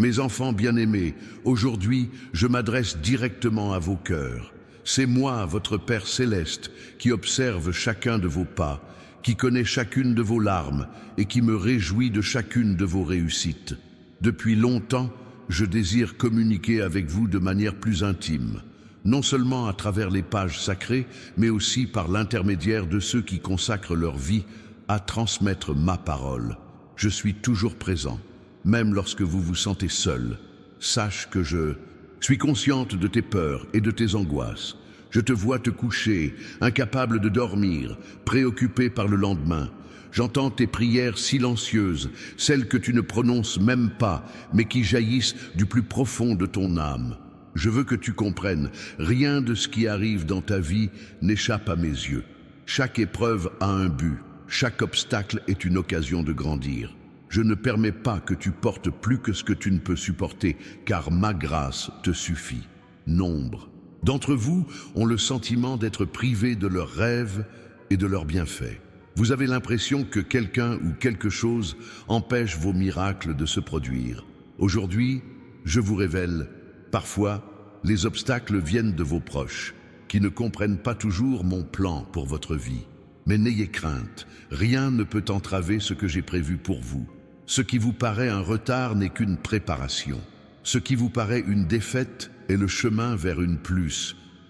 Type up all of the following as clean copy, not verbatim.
Mes enfants bien-aimés, aujourd'hui, je m'adresse directement à vos cœurs. C'est moi, votre Père céleste, qui observe chacun de vos pas, qui connaît chacune de vos larmes et qui me réjouit de chacune de vos réussites. Depuis longtemps, je désire communiquer avec vous de manière plus intime, non seulement à travers les pages sacrées, mais aussi par l'intermédiaire de ceux qui consacrent leur vie à transmettre ma parole. Je suis toujours présent, même lorsque vous vous sentez seul. Sache que je suis consciente de tes peurs et de tes angoisses. Je te vois te coucher, incapable de dormir, préoccupé par le lendemain. J'entends tes prières silencieuses, celles que tu ne prononces même pas, mais qui jaillissent du plus profond de ton âme. Je veux que tu comprennes, rien de ce qui arrive dans ta vie n'échappe à mes yeux. Chaque épreuve a un but, chaque obstacle est une occasion de grandir. Je ne permets pas que tu portes plus que ce que tu ne peux supporter, car ma grâce te suffit. Nombre d'entre vous ont le sentiment d'être privés de leurs rêves et de leurs bienfaits. Vous avez l'impression que quelqu'un ou quelque chose empêche vos miracles de se produire. Aujourd'hui, je vous révèle, parfois, les obstacles viennent de vos proches, qui ne comprennent pas toujours mon plan pour votre vie. Mais n'ayez crainte, rien ne peut entraver ce que j'ai prévu pour vous. Ce qui vous paraît un retard n'est qu'une préparation. Ce qui vous paraît une défaite est le chemin vers une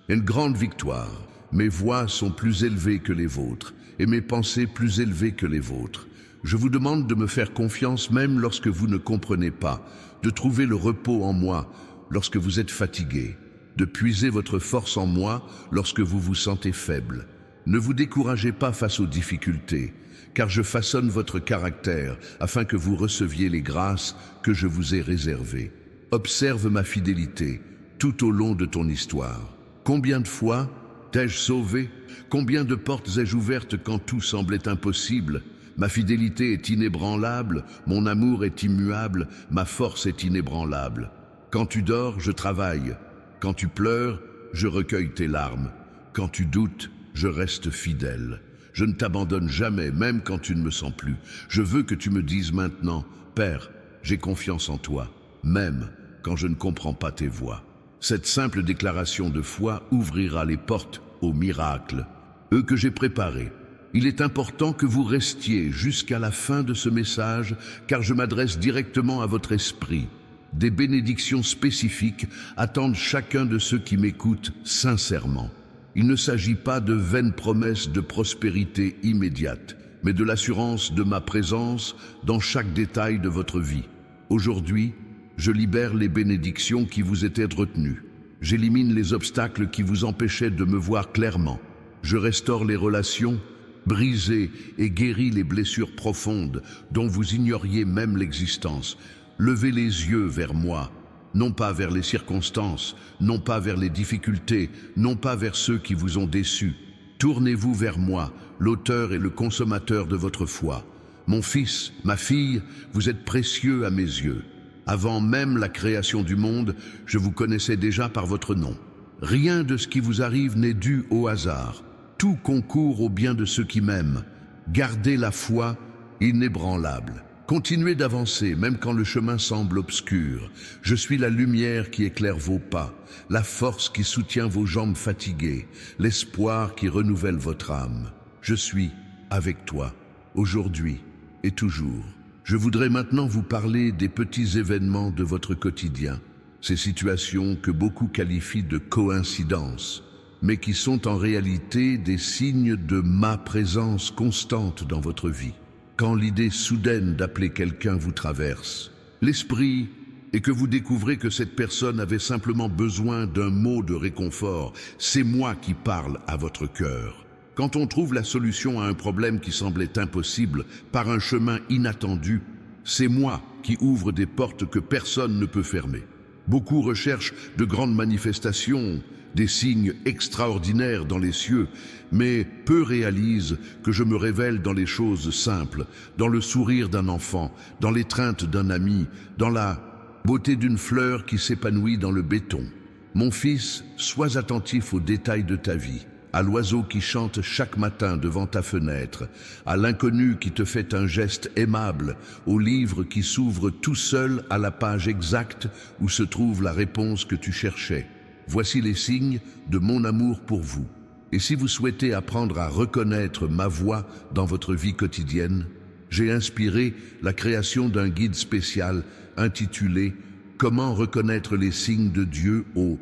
grande victoire. Mes voies sont plus élevées que les vôtres, et mes pensées plus élevées que les vôtres. Je vous demande de me faire confiance même lorsque vous ne comprenez pas, de trouver le repos en moi lorsque vous êtes fatigué, de puiser votre force en moi lorsque vous vous sentez faible. Ne vous découragez pas face aux difficultés, car je façonne votre caractère afin que vous receviez les grâces que je vous ai réservées. Observe ma fidélité tout au long de ton histoire. Combien de fois t'ai-je sauvé? Combien de portes ai-je ouvertes quand tout semblait impossible? Ma fidélité est inébranlable, mon amour est immuable, ma force est inébranlable. Quand tu dors, je travaille. Quand tu pleures, je recueille tes larmes. Quand tu doutes, je reste fidèle. Je ne t'abandonne jamais, même quand tu ne me sens plus. Je veux que tu me dises maintenant, Père, j'ai confiance en toi, même quand je ne comprends pas tes voies. Cette simple déclaration de foi ouvrira les portes aux miracles, eux que j'ai préparés. Il est important que vous restiez jusqu'à la fin de ce message, car je m'adresse directement à votre esprit. Des bénédictions spécifiques attendent chacun de ceux qui m'écoutent sincèrement. Il ne s'agit pas de vaines promesses de prospérité immédiate, mais de l'assurance de ma présence dans chaque détail de votre vie. Aujourd'hui, je libère les bénédictions qui vous étaient retenues. J'élimine les obstacles qui vous empêchaient de me voir clairement. Je restaure les relations brisées et guéris les blessures profondes dont vous ignoriez même l'existence. Levez les yeux vers moi, non pas vers les circonstances, non pas vers les difficultés, non pas vers ceux qui vous ont déçus. Tournez-vous vers moi, l'auteur et le consommateur de votre foi. Mon fils, ma fille, vous êtes précieux à mes yeux. Avant même la création du monde, je vous connaissais déjà par votre nom. Rien de ce qui vous arrive n'est dû au hasard. Tout concourt au bien de ceux qui m'aiment. Gardez la foi inébranlable. Continuez d'avancer, même quand le chemin semble obscur. Je suis la lumière qui éclaire vos pas, la force qui soutient vos jambes fatiguées, l'espoir qui renouvelle votre âme. Je suis avec toi, aujourd'hui et toujours. Je voudrais maintenant vous parler des petits événements de votre quotidien, ces situations que beaucoup qualifient de coïncidences, mais qui sont en réalité des signes de ma présence constante dans votre vie. Quand l'idée soudaine d'appeler quelqu'un vous traverse, l'esprit, et que vous découvrez que cette personne avait simplement besoin d'un mot de réconfort, c'est moi qui parle à votre cœur. Quand on trouve la solution à un problème qui semblait impossible par un chemin inattendu, c'est moi qui ouvre des portes que personne ne peut fermer. Beaucoup recherchent de grandes manifestations, des signes extraordinaires dans les cieux, mais peu réalisent que je me révèle dans les choses simples, dans le sourire d'un enfant, dans l'étreinte d'un ami, dans la beauté d'une fleur qui s'épanouit dans le béton. Mon fils, sois attentif aux détails de ta vie. à l'oiseau qui chante chaque matin devant ta fenêtre, à l'inconnu qui te fait un geste aimable, au livre qui s'ouvre tout seul à la page exacte où se trouve la réponse que tu cherchais. Voici les signes de mon amour pour vous. Et si vous souhaitez apprendre à reconnaître ma voix dans votre vie quotidienne, j'ai inspiré la création d'un guide spécial intitulé « Comment reconnaître les signes de Dieu au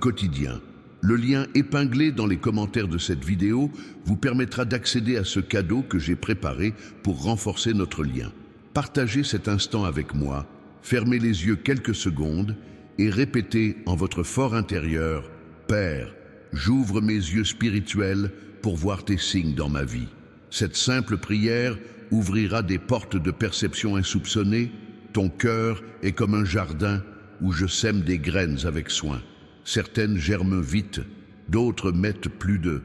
quotidien ». Le lien épinglé dans les commentaires de cette vidéo vous permettra d'accéder à ce cadeau que j'ai préparé pour renforcer notre lien. Partagez cet instant avec moi, fermez les yeux quelques secondes et répétez en votre fort intérieur « Père, j'ouvre mes yeux spirituels pour voir tes signes dans ma vie ». Cette simple prière ouvrira des portes de perception insoupçonnées. Ton cœur est comme un jardin où je sème des graines avec soin. Certaines germent vite, d'autres mettent plus de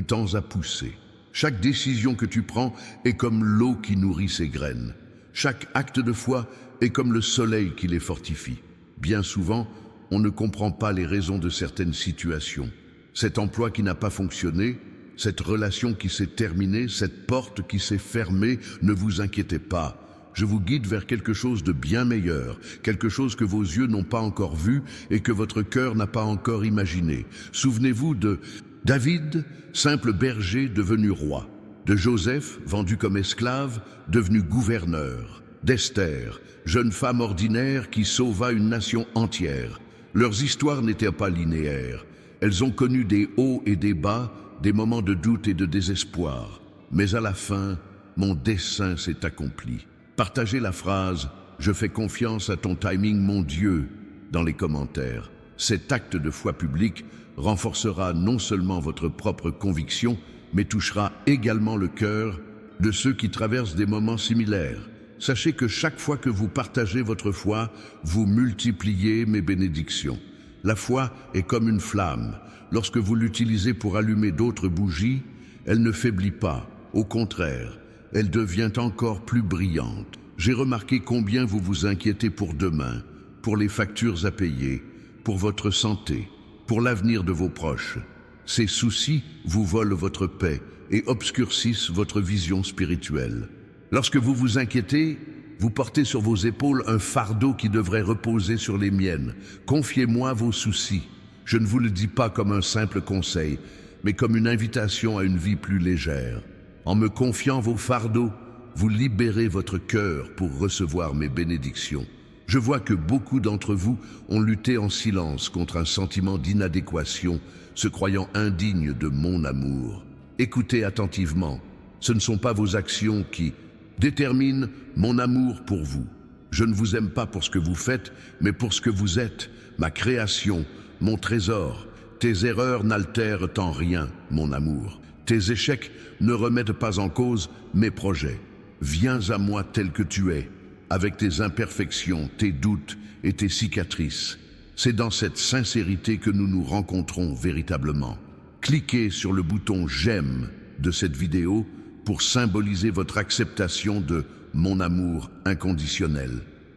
temps à pousser. Chaque décision que tu prends est comme l'eau qui nourrit ces graines. Chaque acte de foi est comme le soleil qui les fortifie. Bien souvent, on ne comprend pas les raisons de certaines situations. Cet emploi qui n'a pas fonctionné, cette relation qui s'est terminée, cette porte qui s'est fermée, ne vous inquiétez pas. Je vous guide vers quelque chose de bien meilleur, quelque chose que vos yeux n'ont pas encore vu et que votre cœur n'a pas encore imaginé. Souvenez-vous de David, simple berger devenu roi, de Joseph, vendu comme esclave, devenu gouverneur, d'Esther, jeune femme ordinaire qui sauva une nation entière. Leurs histoires n'étaient pas linéaires. Elles ont connu des hauts et des bas, des moments de doute et de désespoir. Mais à la fin, mon dessein s'est accompli. Partagez la phrase « Je fais confiance à ton timing, mon Dieu » dans les commentaires. Cet acte de foi public renforcera non seulement votre propre conviction, mais touchera également le cœur de ceux qui traversent des moments similaires. Sachez que chaque fois que vous partagez votre foi, vous multipliez mes bénédictions. La foi est comme une flamme. Lorsque vous l'utilisez pour allumer d'autres bougies, elle ne faiblit pas. Au contraire, elle devient encore plus brillante. J'ai remarqué combien vous vous inquiétez pour demain, pour les factures à payer, pour votre santé, pour l'avenir de vos proches. Ces soucis vous volent votre paix et obscurcissent votre vision spirituelle. Lorsque vous vous inquiétez, vous portez sur vos épaules un fardeau qui devrait reposer sur les miennes. Confiez-moi vos soucis. Je ne vous le dis pas comme un simple conseil, mais comme une invitation à une vie plus légère. En me confiant vos fardeaux, vous libérez votre cœur pour recevoir mes bénédictions. Je vois que beaucoup d'entre vous ont lutté en silence contre un sentiment d'inadéquation, se croyant indignes de mon amour. Écoutez attentivement, ce ne sont pas vos actions qui déterminent mon amour pour vous. Je ne vous aime pas pour ce que vous faites, mais pour ce que vous êtes, ma création, mon trésor. Tes erreurs n'altèrent en rien mon amour. Tes échecs ne remettent pas en cause mes projets. Viens à moi tel que tu es, avec tes imperfections, tes doutes et tes cicatrices. C'est dans cette sincérité que nous nous rencontrons véritablement. Cliquez sur le bouton « J'aime » de cette vidéo pour symboliser votre acceptation de mon amour inconditionnel.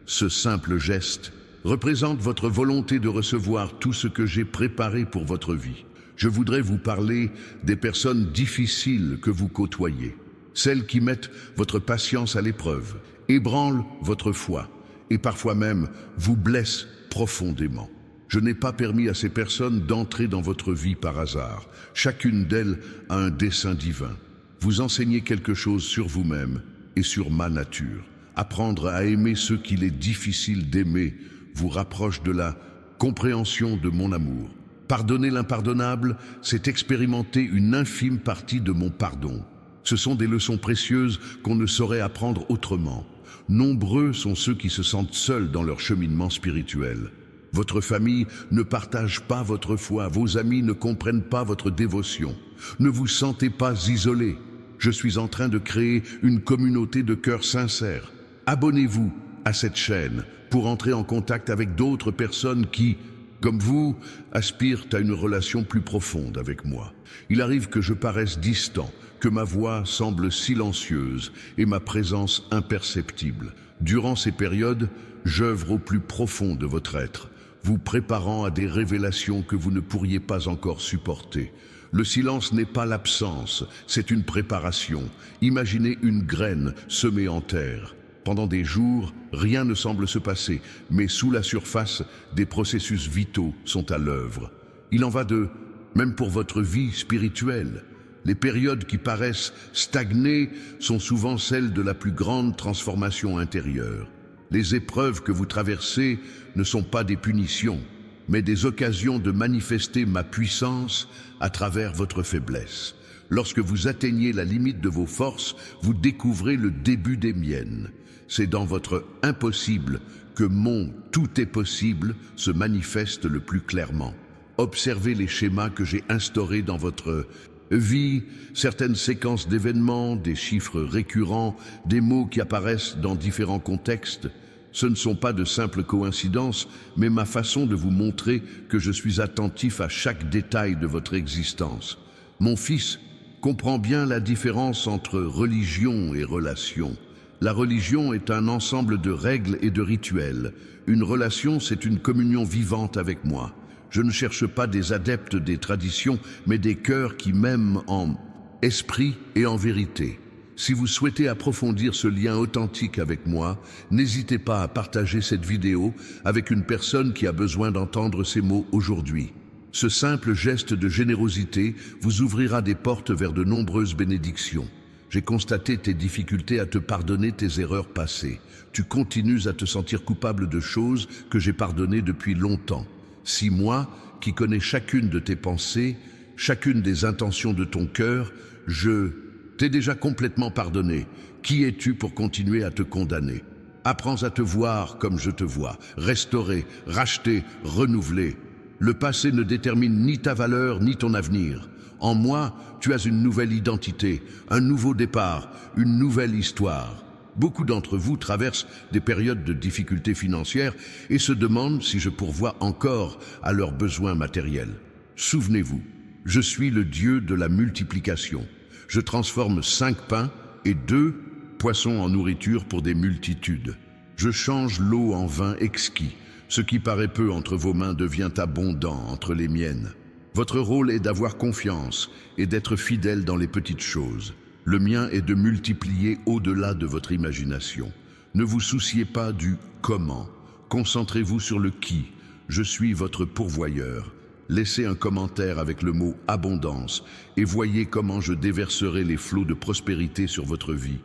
Ce simple geste représente votre volonté de recevoir tout ce que j'ai préparé pour votre vie. Je voudrais vous parler des personnes difficiles que vous côtoyez, celles qui mettent votre patience à l'épreuve, ébranlent votre foi et parfois même vous blessent profondément. Je n'ai pas permis à ces personnes d'entrer dans votre vie par hasard. Chacune d'elles a un dessein divin. Vous enseignez quelque chose sur vous-même et sur ma nature. Apprendre à aimer ceux qu'il est difficile d'aimer vous rapproche de la compréhension de mon amour. Pardonner l'impardonnable, c'est expérimenter une infime partie de mon pardon. Ce sont des leçons précieuses qu'on ne saurait apprendre autrement. Nombreux sont ceux qui se sentent seuls dans leur cheminement spirituel. Votre famille ne partage pas votre foi, vos amis ne comprennent pas votre dévotion. Ne vous sentez pas isolé. Je suis en train de créer une communauté de cœurs sincères. Abonnez-vous à cette chaîne pour entrer en contact avec d'autres personnes qui, comme vous, aspirent à une relation plus profonde avec moi. Il arrive que je paraisse distant, que ma voix semble silencieuse et ma présence imperceptible. Durant ces périodes, j'œuvre au plus profond de votre être, vous préparant à des révélations que vous ne pourriez pas encore supporter. Le silence n'est pas l'absence, c'est une préparation. Imaginez une graine semée en terre. Pendant des jours, rien ne semble se passer, mais sous la surface, des processus vitaux sont à l'œuvre. Il en va de même pour votre vie spirituelle. Les périodes qui paraissent stagner sont souvent celles de la plus grande transformation intérieure. Les épreuves que vous traversez ne sont pas des punitions, mais des occasions de manifester ma puissance à travers votre faiblesse. Lorsque vous atteignez la limite de vos forces, vous découvrez le début des miennes. C'est dans votre impossible que mon tout est possible se manifeste le plus clairement. Observez les schémas que j'ai instaurés dans votre vie, certaines séquences d'événements, des chiffres récurrents, des mots qui apparaissent dans différents contextes. Ce ne sont pas de simples coïncidences, mais ma façon de vous montrer que je suis attentif à chaque détail de votre existence. Mon fils comprend bien la différence entre religion et relation. La religion est un ensemble de règles et de rituels. Une relation, c'est une communion vivante avec moi. Je ne cherche pas des adeptes des traditions, mais des cœurs qui m'aiment en esprit et en vérité. Si vous souhaitez approfondir ce lien authentique avec moi, n'hésitez pas à partager cette vidéo avec une personne qui a besoin d'entendre ces mots aujourd'hui. Ce simple geste de générosité vous ouvrira des portes vers de nombreuses bénédictions. J'ai constaté tes difficultés à te pardonner tes erreurs passées. Tu continues à te sentir coupable de choses que j'ai pardonnées depuis longtemps. Si moi, qui connais chacune de tes pensées, chacune des intentions de ton cœur, je t'ai déjà complètement pardonné. Qui es-tu pour continuer à te condamner? Apprends à te voir comme je te vois, restaurer, racheter, renouveler. Le passé ne détermine ni ta valeur ni ton avenir. En moi, tu as une nouvelle identité, un nouveau départ, une nouvelle histoire. Beaucoup d'entre vous traversent des périodes de difficultés financières et se demandent si je pourvois encore à leurs besoins matériels. Souvenez-vous, je suis le Dieu de la multiplication. Je transforme 5 pains et 2 poissons en nourriture pour des multitudes. Je change l'eau en vin exquis. Ce qui paraît peu entre vos mains devient abondant entre les miennes. Votre rôle est d'avoir confiance et d'être fidèle dans les petites choses. Le mien est de multiplier au-delà de votre imagination. Ne vous souciez pas du comment. Concentrez-vous sur le qui. Je suis votre pourvoyeur. Laissez un commentaire avec le mot abondance et voyez comment je déverserai les flots de prospérité sur votre vie.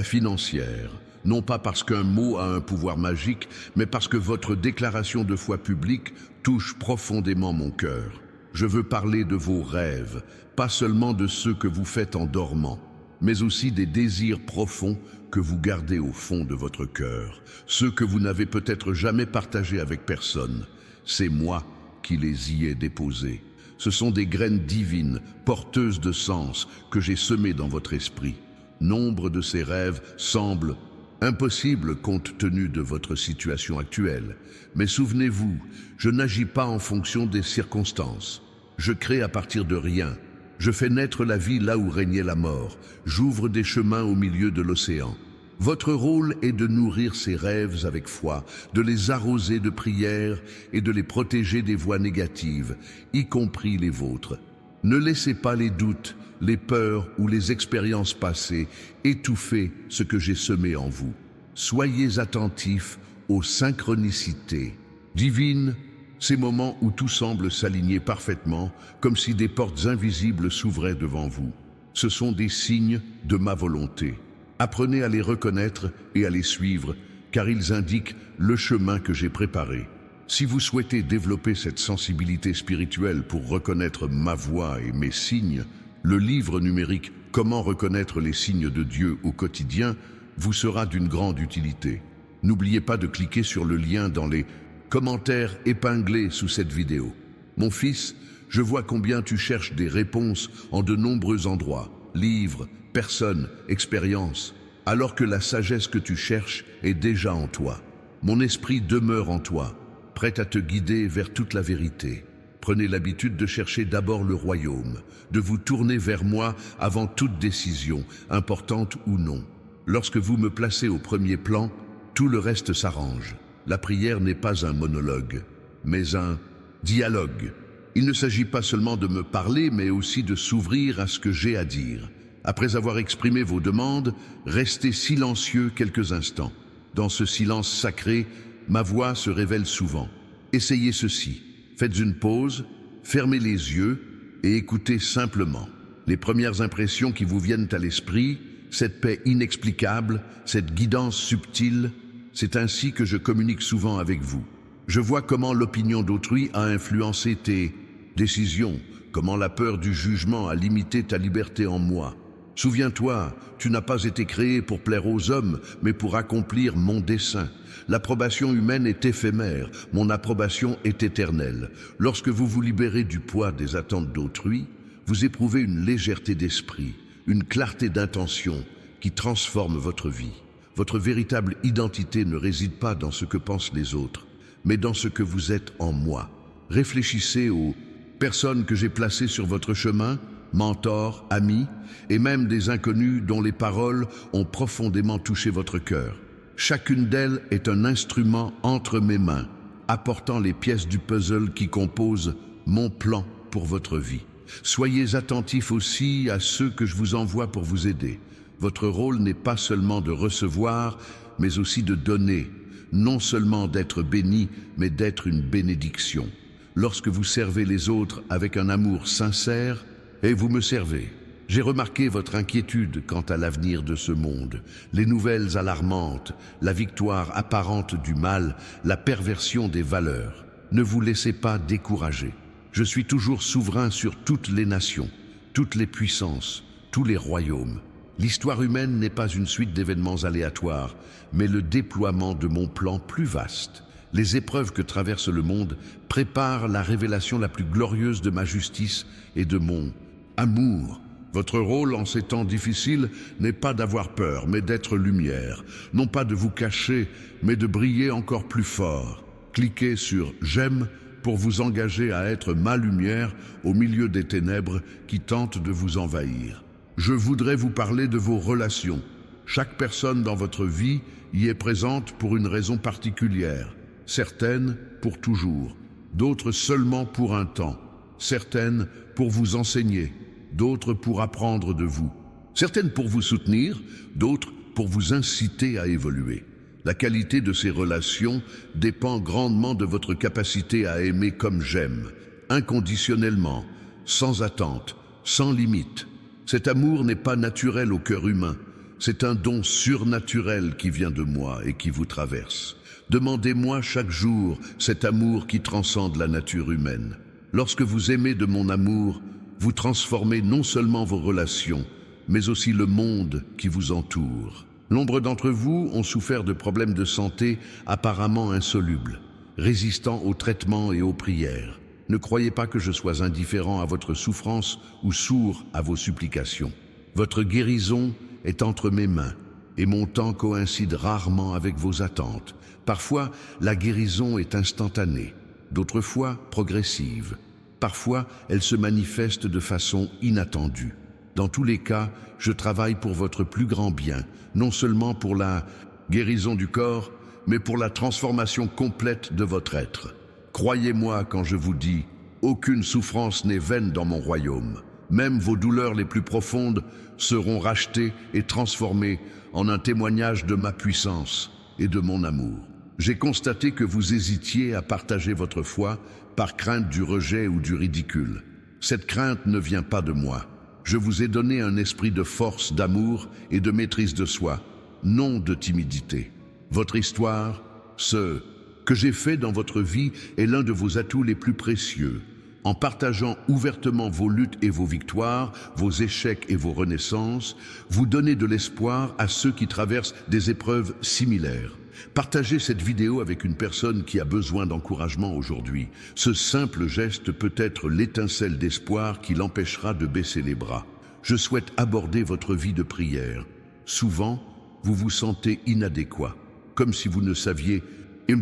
Financière. Non pas parce qu'un mot a un pouvoir magique, mais parce que votre déclaration de foi publique touche profondément mon cœur. Je veux parler de vos rêves, pas seulement de ceux que vous faites en dormant, mais aussi des désirs profonds que vous gardez au fond de votre cœur, ceux que vous n'avez peut-être jamais partagés avec personne. C'est moi qui les y ai déposés. Ce sont des graines divines, porteuses de sens, que j'ai semées dans votre esprit. Nombre de ces rêves semblent impossible compte tenu de votre situation actuelle. Mais souvenez-vous, je n'agis pas en fonction des circonstances. Je crée à partir de rien. Je fais naître la vie là où régnait la mort. J'ouvre des chemins au milieu de l'océan. Votre rôle est de nourrir ces rêves avec foi, de les arroser de prières et de les protéger des voix négatives, y compris les vôtres. Ne laissez pas les doutes, les peurs ou les expériences passées étouffer ce que j'ai semé en vous. Soyez attentifs aux synchronicités divines, ces moments où tout semble s'aligner parfaitement, comme si des portes invisibles s'ouvraient devant vous. Ce sont des signes de ma volonté. Apprenez à les reconnaître et à les suivre, car ils indiquent le chemin que j'ai préparé. Si vous souhaitez développer cette sensibilité spirituelle pour reconnaître ma voix et mes signes, le livre numérique « Comment reconnaître les signes de Dieu au quotidien » vous sera d'une grande utilité. N'oubliez pas de cliquer sur le lien dans les commentaires épinglés sous cette vidéo. Mon fils, je vois combien tu cherches des réponses en de nombreux endroits, livres, personnes, expériences, alors que la sagesse que tu cherches est déjà en toi. Mon esprit demeure en toi, prêt à te guider vers toute la vérité. Prenez l'habitude de chercher d'abord le royaume, de vous tourner vers moi avant toute décision, importante ou non. Lorsque vous me placez au premier plan, tout le reste s'arrange. La prière n'est pas un monologue, mais un dialogue. Il ne s'agit pas seulement de me parler, mais aussi de s'ouvrir à ce que j'ai à dire. Après avoir exprimé vos demandes, restez silencieux quelques instants. Dans ce silence sacré, ma voix se révèle souvent. Essayez ceci. Faites une pause, fermez les yeux et écoutez simplement. Les premières impressions qui vous viennent à l'esprit, cette paix inexplicable, cette guidance subtile, c'est ainsi que je communique souvent avec vous. Je vois comment l'opinion d'autrui a influencé tes décisions, comment la peur du jugement a limité ta liberté en moi. Souviens-toi, tu n'as pas été créé pour plaire aux hommes, mais pour accomplir mon dessein. L'approbation humaine est éphémère, mon approbation est éternelle. Lorsque vous vous libérez du poids des attentes d'autrui, vous éprouvez une légèreté d'esprit, une clarté d'intention qui transforme votre vie. Votre véritable identité ne réside pas dans ce que pensent les autres, mais dans ce que vous êtes en moi. Réfléchissez aux personnes que j'ai placées sur votre chemin, mentors, amis, et même des inconnus dont les paroles ont profondément touché votre cœur. Chacune d'elles est un instrument entre mes mains, apportant les pièces du puzzle qui composent mon plan pour votre vie. Soyez attentifs aussi à ceux que je vous envoie pour vous aider. Votre rôle n'est pas seulement de recevoir, mais aussi de donner, non seulement d'être béni, mais d'être une bénédiction. Lorsque vous servez les autres avec un amour sincère, et vous me servez. J'ai remarqué votre inquiétude quant à l'avenir de ce monde, les nouvelles alarmantes, la victoire apparente du mal, la perversion des valeurs. Ne vous laissez pas décourager. Je suis toujours souverain sur toutes les nations, toutes les puissances, tous les royaumes. L'histoire humaine n'est pas une suite d'événements aléatoires, mais le déploiement de mon plan plus vaste. Les épreuves que traverse le monde préparent la révélation la plus glorieuse de ma justice et de mon amour. Votre rôle en ces temps difficiles n'est pas d'avoir peur, mais d'être lumière. Non pas de vous cacher, mais de briller encore plus fort. Cliquez sur « J'aime » pour vous engager à être ma lumière au milieu des ténèbres qui tentent de vous envahir. Je voudrais vous parler de vos relations. Chaque personne dans votre vie y est présente pour une raison particulière. Certaines pour toujours, d'autres seulement pour un temps. Certaines pour vous enseigner, d'autres pour apprendre de vous. Certaines pour vous soutenir, d'autres pour vous inciter à évoluer. La qualité de ces relations dépend grandement de votre capacité à aimer comme j'aime, inconditionnellement, sans attente, sans limite. Cet amour n'est pas naturel au cœur humain, c'est un don surnaturel qui vient de moi et qui vous traverse. Demandez-moi chaque jour cet amour qui transcende la nature humaine. Lorsque vous aimez de mon amour, vous transformez non seulement vos relations, mais aussi le monde qui vous entoure. Nombre d'entre vous ont souffert de problèmes de santé apparemment insolubles, résistant aux traitements et aux prières. Ne croyez pas que je sois indifférent à votre souffrance ou sourd à vos supplications. Votre guérison est entre mes mains et mon temps coïncide rarement avec vos attentes. Parfois, la guérison est instantanée, d'autres fois progressive. Parfois, elle se manifeste de façon inattendue. Dans tous les cas, je travaille pour votre plus grand bien, non seulement pour la guérison du corps, mais pour la transformation complète de votre être. Croyez-moi quand je vous dis, aucune souffrance n'est vaine dans mon royaume. Même vos douleurs les plus profondes seront rachetées et transformées en un témoignage de ma puissance et de mon amour. J'ai constaté que vous hésitiez à partager votre foi par crainte du rejet ou du ridicule. Cette crainte ne vient pas de moi. Je vous ai donné un esprit de force, d'amour et de maîtrise de soi, non de timidité. Votre histoire, ce que j'ai fait dans votre vie est l'un de vos atouts les plus précieux. En partageant ouvertement vos luttes et vos victoires, vos échecs et vos renaissances, vous donnez de l'espoir à ceux qui traversent des épreuves similaires. Partagez cette vidéo avec une personne qui a besoin d'encouragement aujourd'hui. Ce simple geste peut être l'étincelle d'espoir qui l'empêchera de baisser les bras. Je souhaite aborder votre vie de prière. Souvent, vous vous sentez inadéquat, comme si vous ne saviez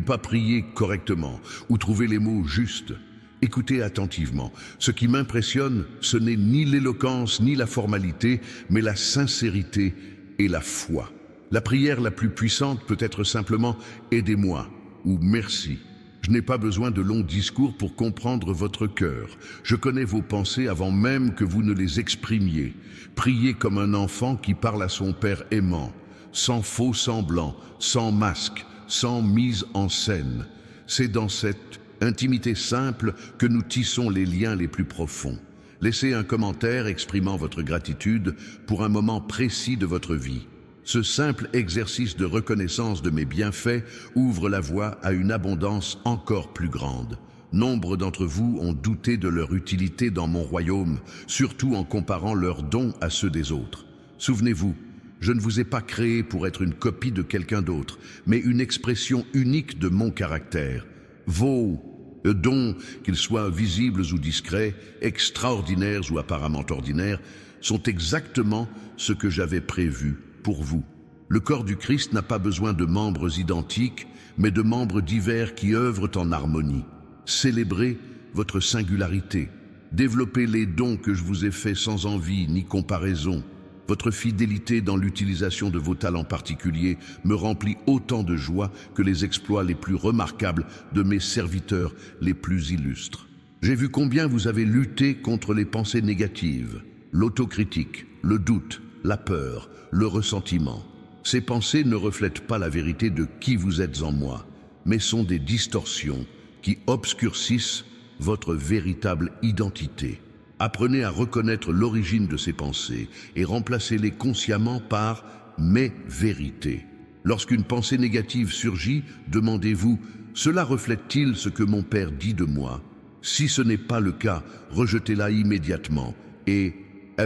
pas prier correctement ou trouver les mots justes. Écoutez attentivement. Ce qui m'impressionne, ce n'est ni l'éloquence ni la formalité, mais la sincérité et la foi. La prière la plus puissante peut être simplement « aidez-moi » ou « merci ». Je n'ai pas besoin de longs discours pour comprendre votre cœur. Je connais vos pensées avant même que vous ne les exprimiez. Priez comme un enfant qui parle à son père aimant, sans faux semblant, sans masque, sans mise en scène. C'est dans cette intimité simple que nous tissons les liens les plus profonds. Laissez un commentaire exprimant votre gratitude pour un moment précis de votre vie. Ce simple exercice de reconnaissance de mes bienfaits ouvre la voie à une abondance encore plus grande. Nombre d'entre vous ont douté de leur utilité dans mon royaume, surtout en comparant leurs dons à ceux des autres. Souvenez-vous, je ne vous ai pas créé pour être une copie de quelqu'un d'autre, mais une expression unique de mon caractère. Vos dons, qu'ils soient visibles ou discrets, extraordinaires ou apparemment ordinaires, sont exactement ce que j'avais prévu pour vous. Le corps du Christ n'a pas besoin de membres identiques, mais de membres divers qui œuvrent en harmonie. Célébrez votre singularité. Développez les dons que je vous ai faits sans envie ni comparaison. Votre fidélité dans l'utilisation de vos talents particuliers me remplit autant de joie que les exploits les plus remarquables de mes serviteurs les plus illustres. J'ai vu combien vous avez lutté contre les pensées négatives, l'autocritique, le doute, la peur, le ressentiment. Ces pensées ne reflètent pas la vérité de qui vous êtes en moi, mais sont des distorsions qui obscurcissent votre véritable identité. Apprenez à reconnaître l'origine de ces pensées et remplacez-les consciemment par « mes vérités ». Lorsqu'une pensée négative surgit, demandez-vous « Cela reflète-t-il ce que mon Père dit de moi ?» Si ce n'est pas le cas, rejetez-la immédiatement et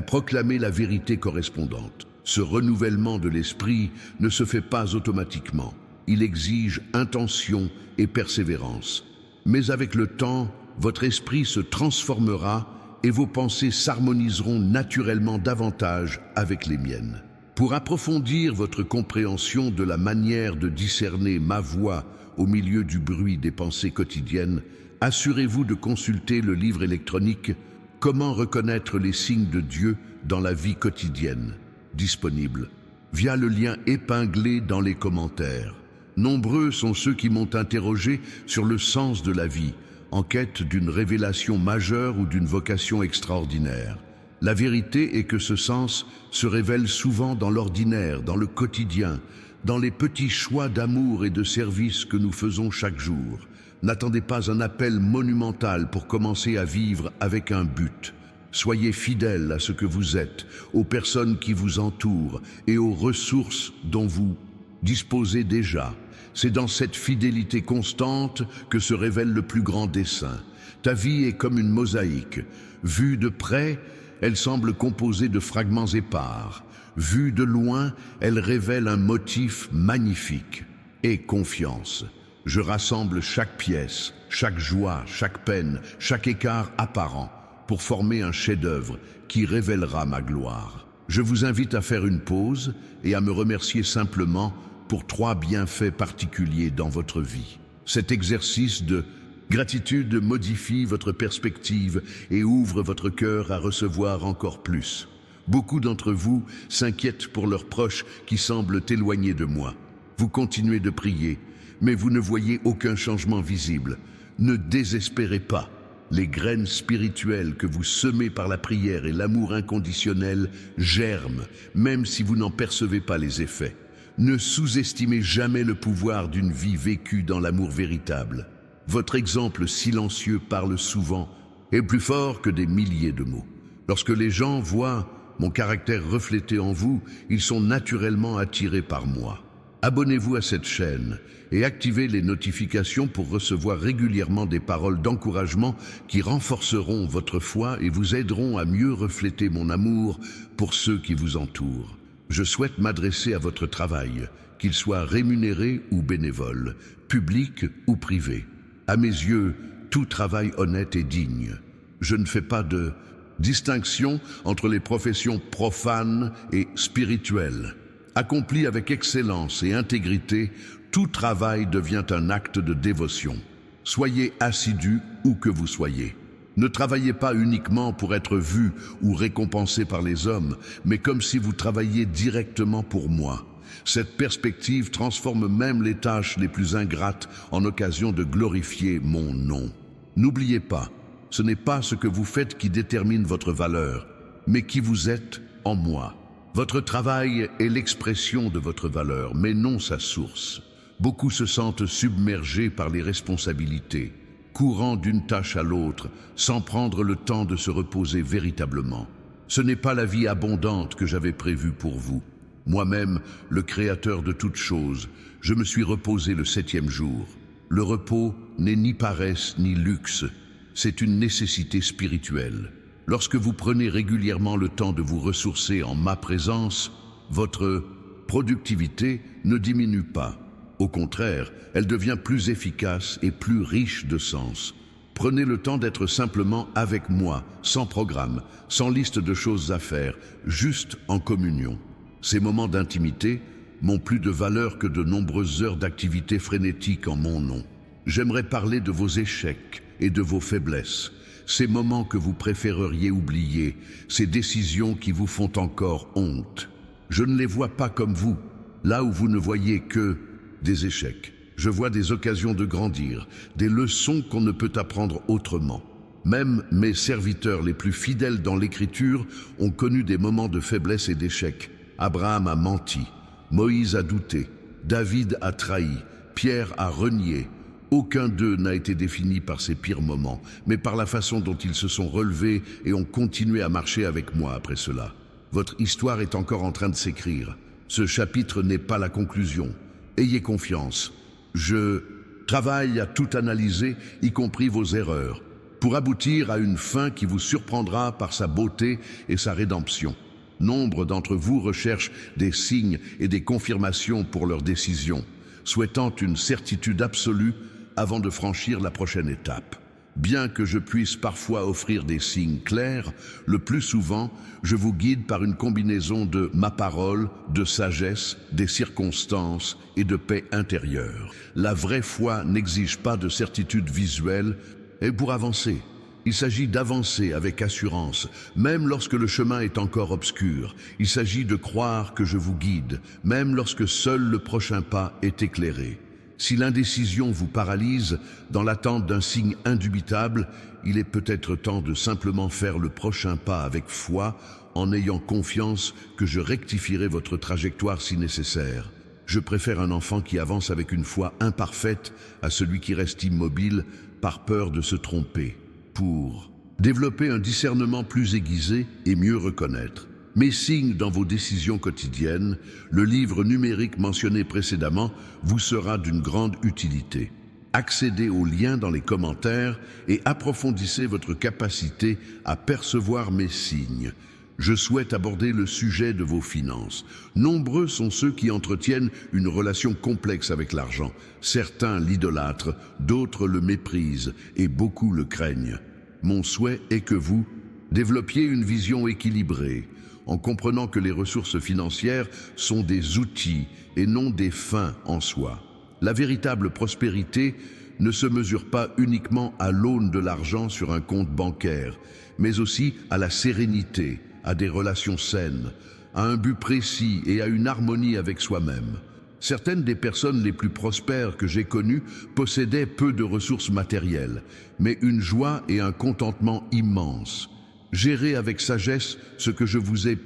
proclamez la vérité correspondante. Ce renouvellement de l'esprit ne se fait pas automatiquement. Il exige intention et persévérance. Mais avec le temps, votre esprit se transformera et vos pensées s'harmoniseront naturellement davantage avec les miennes. Pour approfondir votre compréhension de la manière de discerner ma voix au milieu du bruit des pensées quotidiennes, assurez-vous de consulter le livre électronique « Comment reconnaître les signes de Dieu dans la vie quotidienne » disponible via le lien épinglé dans les commentaires. Nombreux sont ceux qui m'ont interrogé sur le sens de la vie, en quête d'une révélation majeure ou d'une vocation extraordinaire. La vérité est que ce sens se révèle souvent dans l'ordinaire, dans le quotidien, dans les petits choix d'amour et de service que nous faisons chaque jour. N'attendez pas un appel monumental pour commencer à vivre avec un but. Soyez fidèles à ce que vous êtes, aux personnes qui vous entourent et aux ressources dont vous disposez déjà. C'est dans cette fidélité constante que se révèle le plus grand dessein. Ta vie est comme une mosaïque. Vue de près, elle semble composée de fragments épars. Vue de loin, elle révèle un motif magnifique. Aie confiance. Je rassemble chaque pièce, chaque joie, chaque peine, chaque écart apparent pour former un chef-d'œuvre qui révélera ma gloire. Je vous invite à faire une pause et à me remercier simplement pour 3 bienfaits particuliers dans votre vie. Cet exercice de gratitude modifie votre perspective et ouvre votre cœur à recevoir encore plus. Beaucoup d'entre vous s'inquiètent pour leurs proches qui semblent éloignés de moi. Vous continuez de prier, mais vous ne voyez aucun changement visible. Ne désespérez pas. Les graines spirituelles que vous semez par la prière et l'amour inconditionnel germent, même si vous n'en percevez pas les effets. Ne sous-estimez jamais le pouvoir d'une vie vécue dans l'amour véritable. Votre exemple silencieux parle souvent et plus fort que des milliers de mots. Lorsque les gens voient mon caractère reflété en vous, ils sont naturellement attirés par moi. Abonnez-vous à cette chaîne et activez les notifications pour recevoir régulièrement des paroles d'encouragement qui renforceront votre foi et vous aideront à mieux refléter mon amour pour ceux qui vous entourent. Je souhaite m'adresser à votre travail, qu'il soit rémunéré ou bénévole, public ou privé. À mes yeux, tout travail honnête est digne. Je ne fais pas de distinction entre les professions profanes et spirituelles. Accompli avec excellence et intégrité, tout travail devient un acte de dévotion. Soyez assidus où que vous soyez. Ne travaillez pas uniquement pour être vu ou récompensé par les hommes, mais comme si vous travailliez directement pour moi. Cette perspective transforme même les tâches les plus ingrates en occasion de glorifier mon nom. N'oubliez pas, ce n'est pas ce que vous faites qui détermine votre valeur, mais qui vous êtes en moi. Votre travail est l'expression de votre valeur, mais non sa source. Beaucoup se sentent submergés par les responsabilités, courant d'une tâche à l'autre, sans prendre le temps de se reposer véritablement. Ce n'est pas la vie abondante que j'avais prévue pour vous. Moi-même, le créateur de toutes choses, je me suis reposé le 7e jour. Le repos n'est ni paresse ni luxe, c'est une nécessité spirituelle. Lorsque vous prenez régulièrement le temps de vous ressourcer en ma présence, votre productivité ne diminue pas. Au contraire, elle devient plus efficace et plus riche de sens. Prenez le temps d'être simplement avec moi, sans programme, sans liste de choses à faire, juste en communion. Ces moments d'intimité m'ont plus de valeur que de nombreuses heures d'activité frénétique en mon nom. J'aimerais parler de vos échecs et de vos faiblesses, ces moments que vous préféreriez oublier, ces décisions qui vous font encore honte. Je ne les vois pas comme vous, là où vous ne voyez que des échecs. Je vois des occasions de grandir, des leçons qu'on ne peut apprendre autrement. Même mes serviteurs les plus fidèles dans l'Écriture ont connu des moments de faiblesse et d'échec. Abraham a menti, Moïse a douté, David a trahi, Pierre a renié. Aucun d'eux n'a été défini par ces pires moments, mais par la façon dont ils se sont relevés et ont continué à marcher avec moi après cela. Votre histoire est encore en train de s'écrire. Ce chapitre n'est pas la conclusion. Ayez confiance. Je travaille à tout analyser, y compris vos erreurs, pour aboutir à une fin qui vous surprendra par sa beauté et sa rédemption. Nombre d'entre vous recherchent des signes et des confirmations pour leurs décisions, souhaitant une certitude absolue avant de franchir la prochaine étape. Bien que je puisse parfois offrir des signes clairs, le plus souvent, je vous guide par une combinaison de ma parole, de sagesse, des circonstances et de paix intérieure. La vraie foi n'exige pas de certitude visuelle, et pour avancer, il s'agit d'avancer avec assurance, même lorsque le chemin est encore obscur. Il s'agit de croire que je vous guide, même lorsque seul le prochain pas est éclairé. Si l'indécision vous paralyse, dans l'attente d'un signe indubitable, il est peut-être temps de simplement faire le prochain pas avec foi, en ayant confiance que je rectifierai votre trajectoire si nécessaire. Je préfère un enfant qui avance avec une foi imparfaite à celui qui reste immobile par peur de se tromper. Pour développer un discernement plus aiguisé et mieux reconnaître mes signes dans vos décisions quotidiennes, le livre numérique mentionné précédemment vous sera d'une grande utilité. Accédez aux liens dans les commentaires et approfondissez votre capacité à percevoir mes signes. Je souhaite aborder le sujet de vos finances. Nombreux sont ceux qui entretiennent une relation complexe avec l'argent. Certains l'idolâtrent, d'autres le méprisent et beaucoup le craignent. Mon souhait est que vous développiez une vision équilibrée, en comprenant que les ressources financières sont des outils et non des fins en soi. La véritable prospérité ne se mesure pas uniquement à l'aune de l'argent sur un compte bancaire, mais aussi à la sérénité, à des relations saines, à un but précis et à une harmonie avec soi-même. Certaines des personnes les plus prospères que j'ai connues possédaient peu de ressources matérielles, mais une joie et un contentement immenses. Gérez avec sagesse ce que je vous ai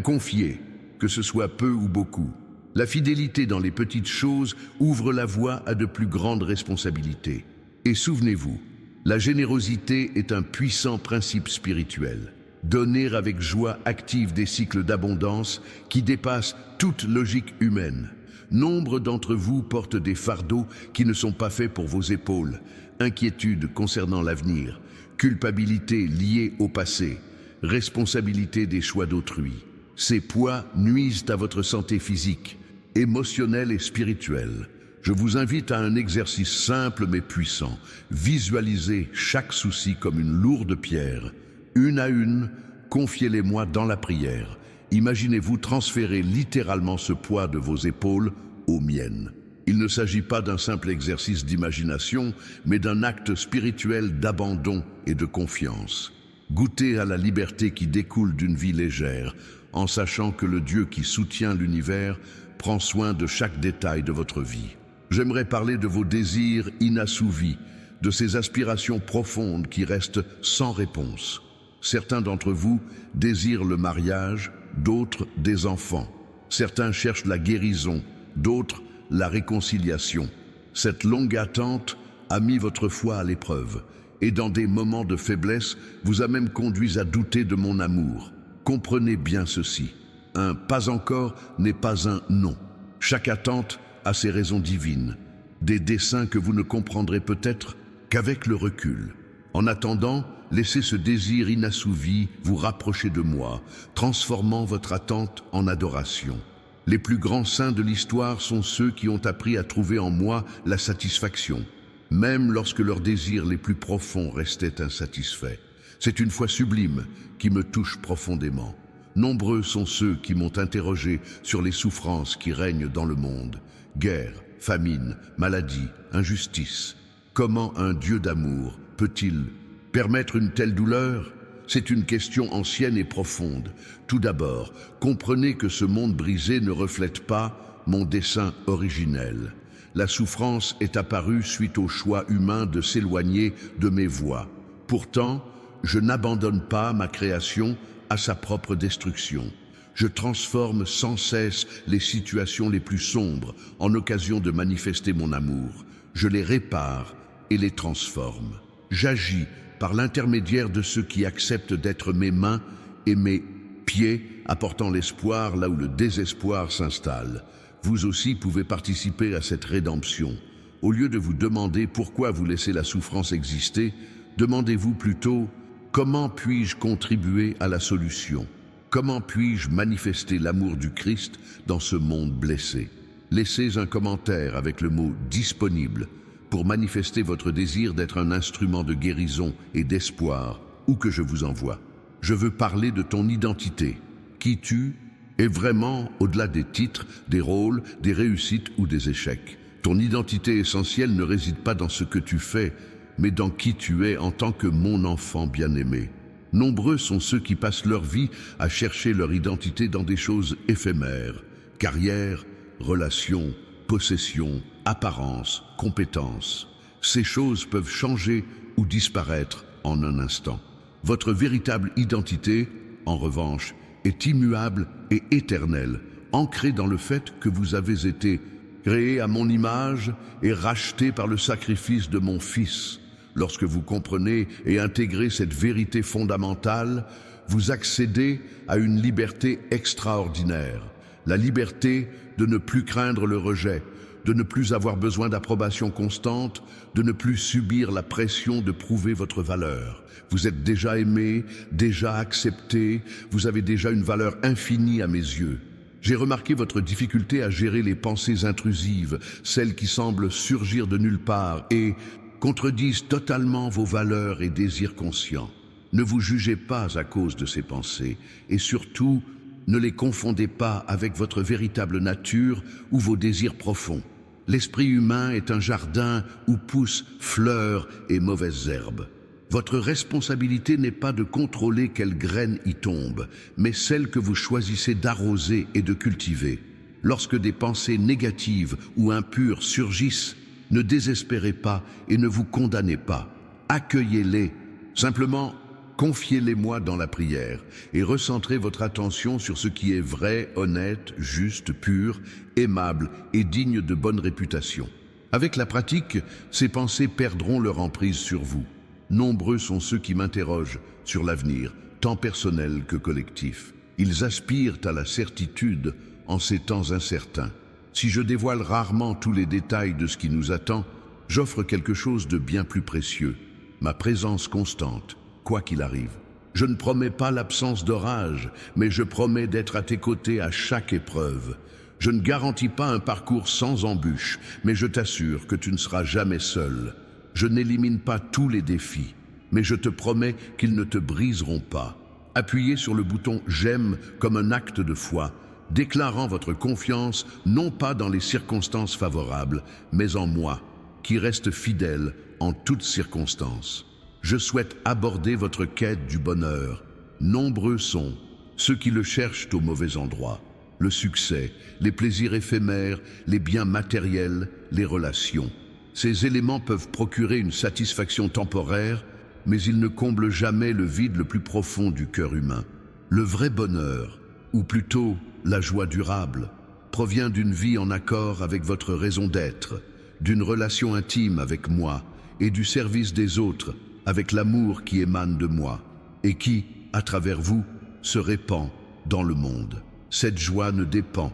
confié, que ce soit peu ou beaucoup. La fidélité dans les petites choses ouvre la voie à de plus grandes responsabilités. Et souvenez-vous, la générosité est un puissant principe spirituel. Donner avec joie active des cycles d'abondance qui dépassent toute logique humaine. Nombre d'entre vous portent des fardeaux qui ne sont pas faits pour vos épaules. Inquiétude concernant l'avenir, culpabilité liée au passé, responsabilité des choix d'autrui. Ces poids nuisent à votre santé physique, émotionnelle et spirituelle. Je vous invite à un exercice simple mais puissant. Visualisez chaque souci comme une lourde pierre. Une à une, confiez-les-moi dans la prière. Imaginez-vous transférer littéralement ce poids de vos épaules aux miennes. Il ne s'agit pas d'un simple exercice d'imagination, mais d'un acte spirituel d'abandon et de confiance. Goûtez à la liberté qui découle d'une vie légère, en sachant que le Dieu qui soutient l'univers prend soin de chaque détail de votre vie. J'aimerais parler de vos désirs inassouvis, de ces aspirations profondes qui restent sans réponse. Certains d'entre vous désirent le mariage, d'autres des enfants. Certains cherchent la guérison, d'autres la réconciliation. Cette longue attente a mis votre foi à l'épreuve et dans des moments de faiblesse vous a même conduit à douter de mon amour. Comprenez bien ceci. Un pas encore n'est pas un non. Chaque attente a ses raisons divines, des desseins que vous ne comprendrez peut-être qu'avec le recul. En attendant, laissez ce désir inassouvi vous rapprocher de moi, transformant votre attente en adoration. Les plus grands saints de l'histoire sont ceux qui ont appris à trouver en moi la satisfaction, même lorsque leurs désirs les plus profonds restaient insatisfaits. C'est une foi sublime qui me touche profondément. Nombreux sont ceux qui m'ont interrogé sur les souffrances qui règnent dans le monde. Guerre, famine, maladie, injustice. Comment un Dieu d'amour peut-il permettre une telle douleur? C'est une question ancienne et profonde. Tout d'abord, comprenez que ce monde brisé ne reflète pas mon dessein originel. La souffrance est apparue suite au choix humain de s'éloigner de mes voies. Pourtant, je n'abandonne pas ma création à sa propre destruction. Je transforme sans cesse les situations les plus sombres en occasion de manifester mon amour. Je les répare et les transforme. J'agis par l'intermédiaire de ceux qui acceptent d'être mes mains et mes pieds, apportant l'espoir là où le désespoir s'installe. Vous aussi pouvez participer à cette rédemption. Au lieu de vous demander pourquoi vous laissez la souffrance exister, demandez-vous plutôt comment puis-je contribuer à la solution? Comment puis-je manifester l'amour du Christ dans ce monde blessé? Laissez un commentaire avec le mot « disponible » pour manifester votre désir d'être un instrument de guérison et d'espoir, où que je vous envoie. Je veux parler de ton identité. Qui tu es vraiment au-delà des titres, des rôles, des réussites ou des échecs. Ton identité essentielle ne réside pas dans ce que tu fais, mais dans qui tu es en tant que mon enfant bien-aimé. Nombreux sont ceux qui passent leur vie à chercher leur identité dans des choses éphémères. Carrière, relations, possession, apparence, compétence. Ces choses peuvent changer ou disparaître en un instant. Votre véritable identité, en revanche, est immuable et éternelle, ancrée dans le fait que vous avez été créé à mon image et racheté par le sacrifice de mon Fils. Lorsque vous comprenez et intégrez cette vérité fondamentale, vous accédez à une liberté extraordinaire. La liberté de ne plus craindre le rejet, de ne plus avoir besoin d'approbation constante, de ne plus subir la pression de prouver votre valeur. Vous êtes déjà aimé, déjà accepté, vous avez déjà une valeur infinie à mes yeux. J'ai remarqué votre difficulté à gérer les pensées intrusives, celles qui semblent surgir de nulle part et contredisent totalement vos valeurs et désirs conscients. Ne vous jugez pas à cause de ces pensées et surtout, ne les confondez pas avec votre véritable nature ou vos désirs profonds. L'esprit humain est un jardin où poussent fleurs et mauvaises herbes. Votre responsabilité n'est pas de contrôler quelles graines y tombent, mais celles que vous choisissez d'arroser et de cultiver. Lorsque des pensées négatives ou impures surgissent, ne désespérez pas et ne vous condamnez pas. Accueillez-les. Simplement, confiez-les-moi dans la prière et recentrez votre attention sur ce qui est vrai, honnête, juste, pur, aimable et digne de bonne réputation. Avec la pratique, ces pensées perdront leur emprise sur vous. Nombreux sont ceux qui m'interrogent sur l'avenir, tant personnel que collectif. Ils aspirent à la certitude en ces temps incertains. Si je dévoile rarement tous les détails de ce qui nous attend, j'offre quelque chose de bien plus précieux, ma présence constante, quoi qu'il arrive. Je ne promets pas l'absence d'orage, mais je promets d'être à tes côtés à chaque épreuve. Je ne garantis pas un parcours sans embûches, mais je t'assure que tu ne seras jamais seul. Je n'élimine pas tous les défis, mais je te promets qu'ils ne te briseront pas. Appuyez sur le bouton « J'aime » comme un acte de foi, déclarant votre confiance non pas dans les circonstances favorables, mais en moi, qui reste fidèle en toutes circonstances. Je souhaite aborder votre quête du bonheur. Nombreux sont ceux qui le cherchent au mauvais endroit. le succès, les plaisirs éphémères, les biens matériels, les relations. Ces éléments peuvent procurer une satisfaction temporaire, mais ils ne comblent jamais le vide le plus profond du cœur humain. Le vrai bonheur, ou plutôt la joie durable, provient d'une vie en accord avec votre raison d'être, d'une relation intime avec moi et du service des autres avec l'amour qui émane de moi et qui, à travers vous, se répand dans le monde. Cette joie ne dépend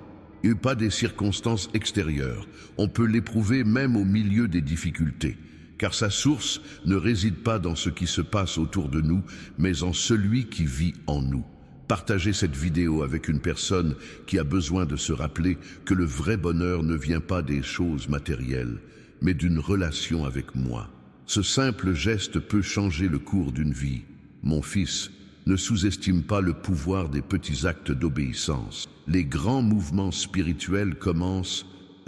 pas des circonstances extérieures. On peut l'éprouver même au milieu des difficultés, car sa source ne réside pas dans ce qui se passe autour de nous, mais en celui qui vit en nous. Partagez cette vidéo avec une personne qui a besoin de se rappeler que le vrai bonheur ne vient pas des choses matérielles, mais d'une relation avec moi. Ce simple geste peut changer le cours d'une vie. Mon fils, ne sous-estime pas le pouvoir des petits actes d'obéissance. Les grands mouvements spirituels commencent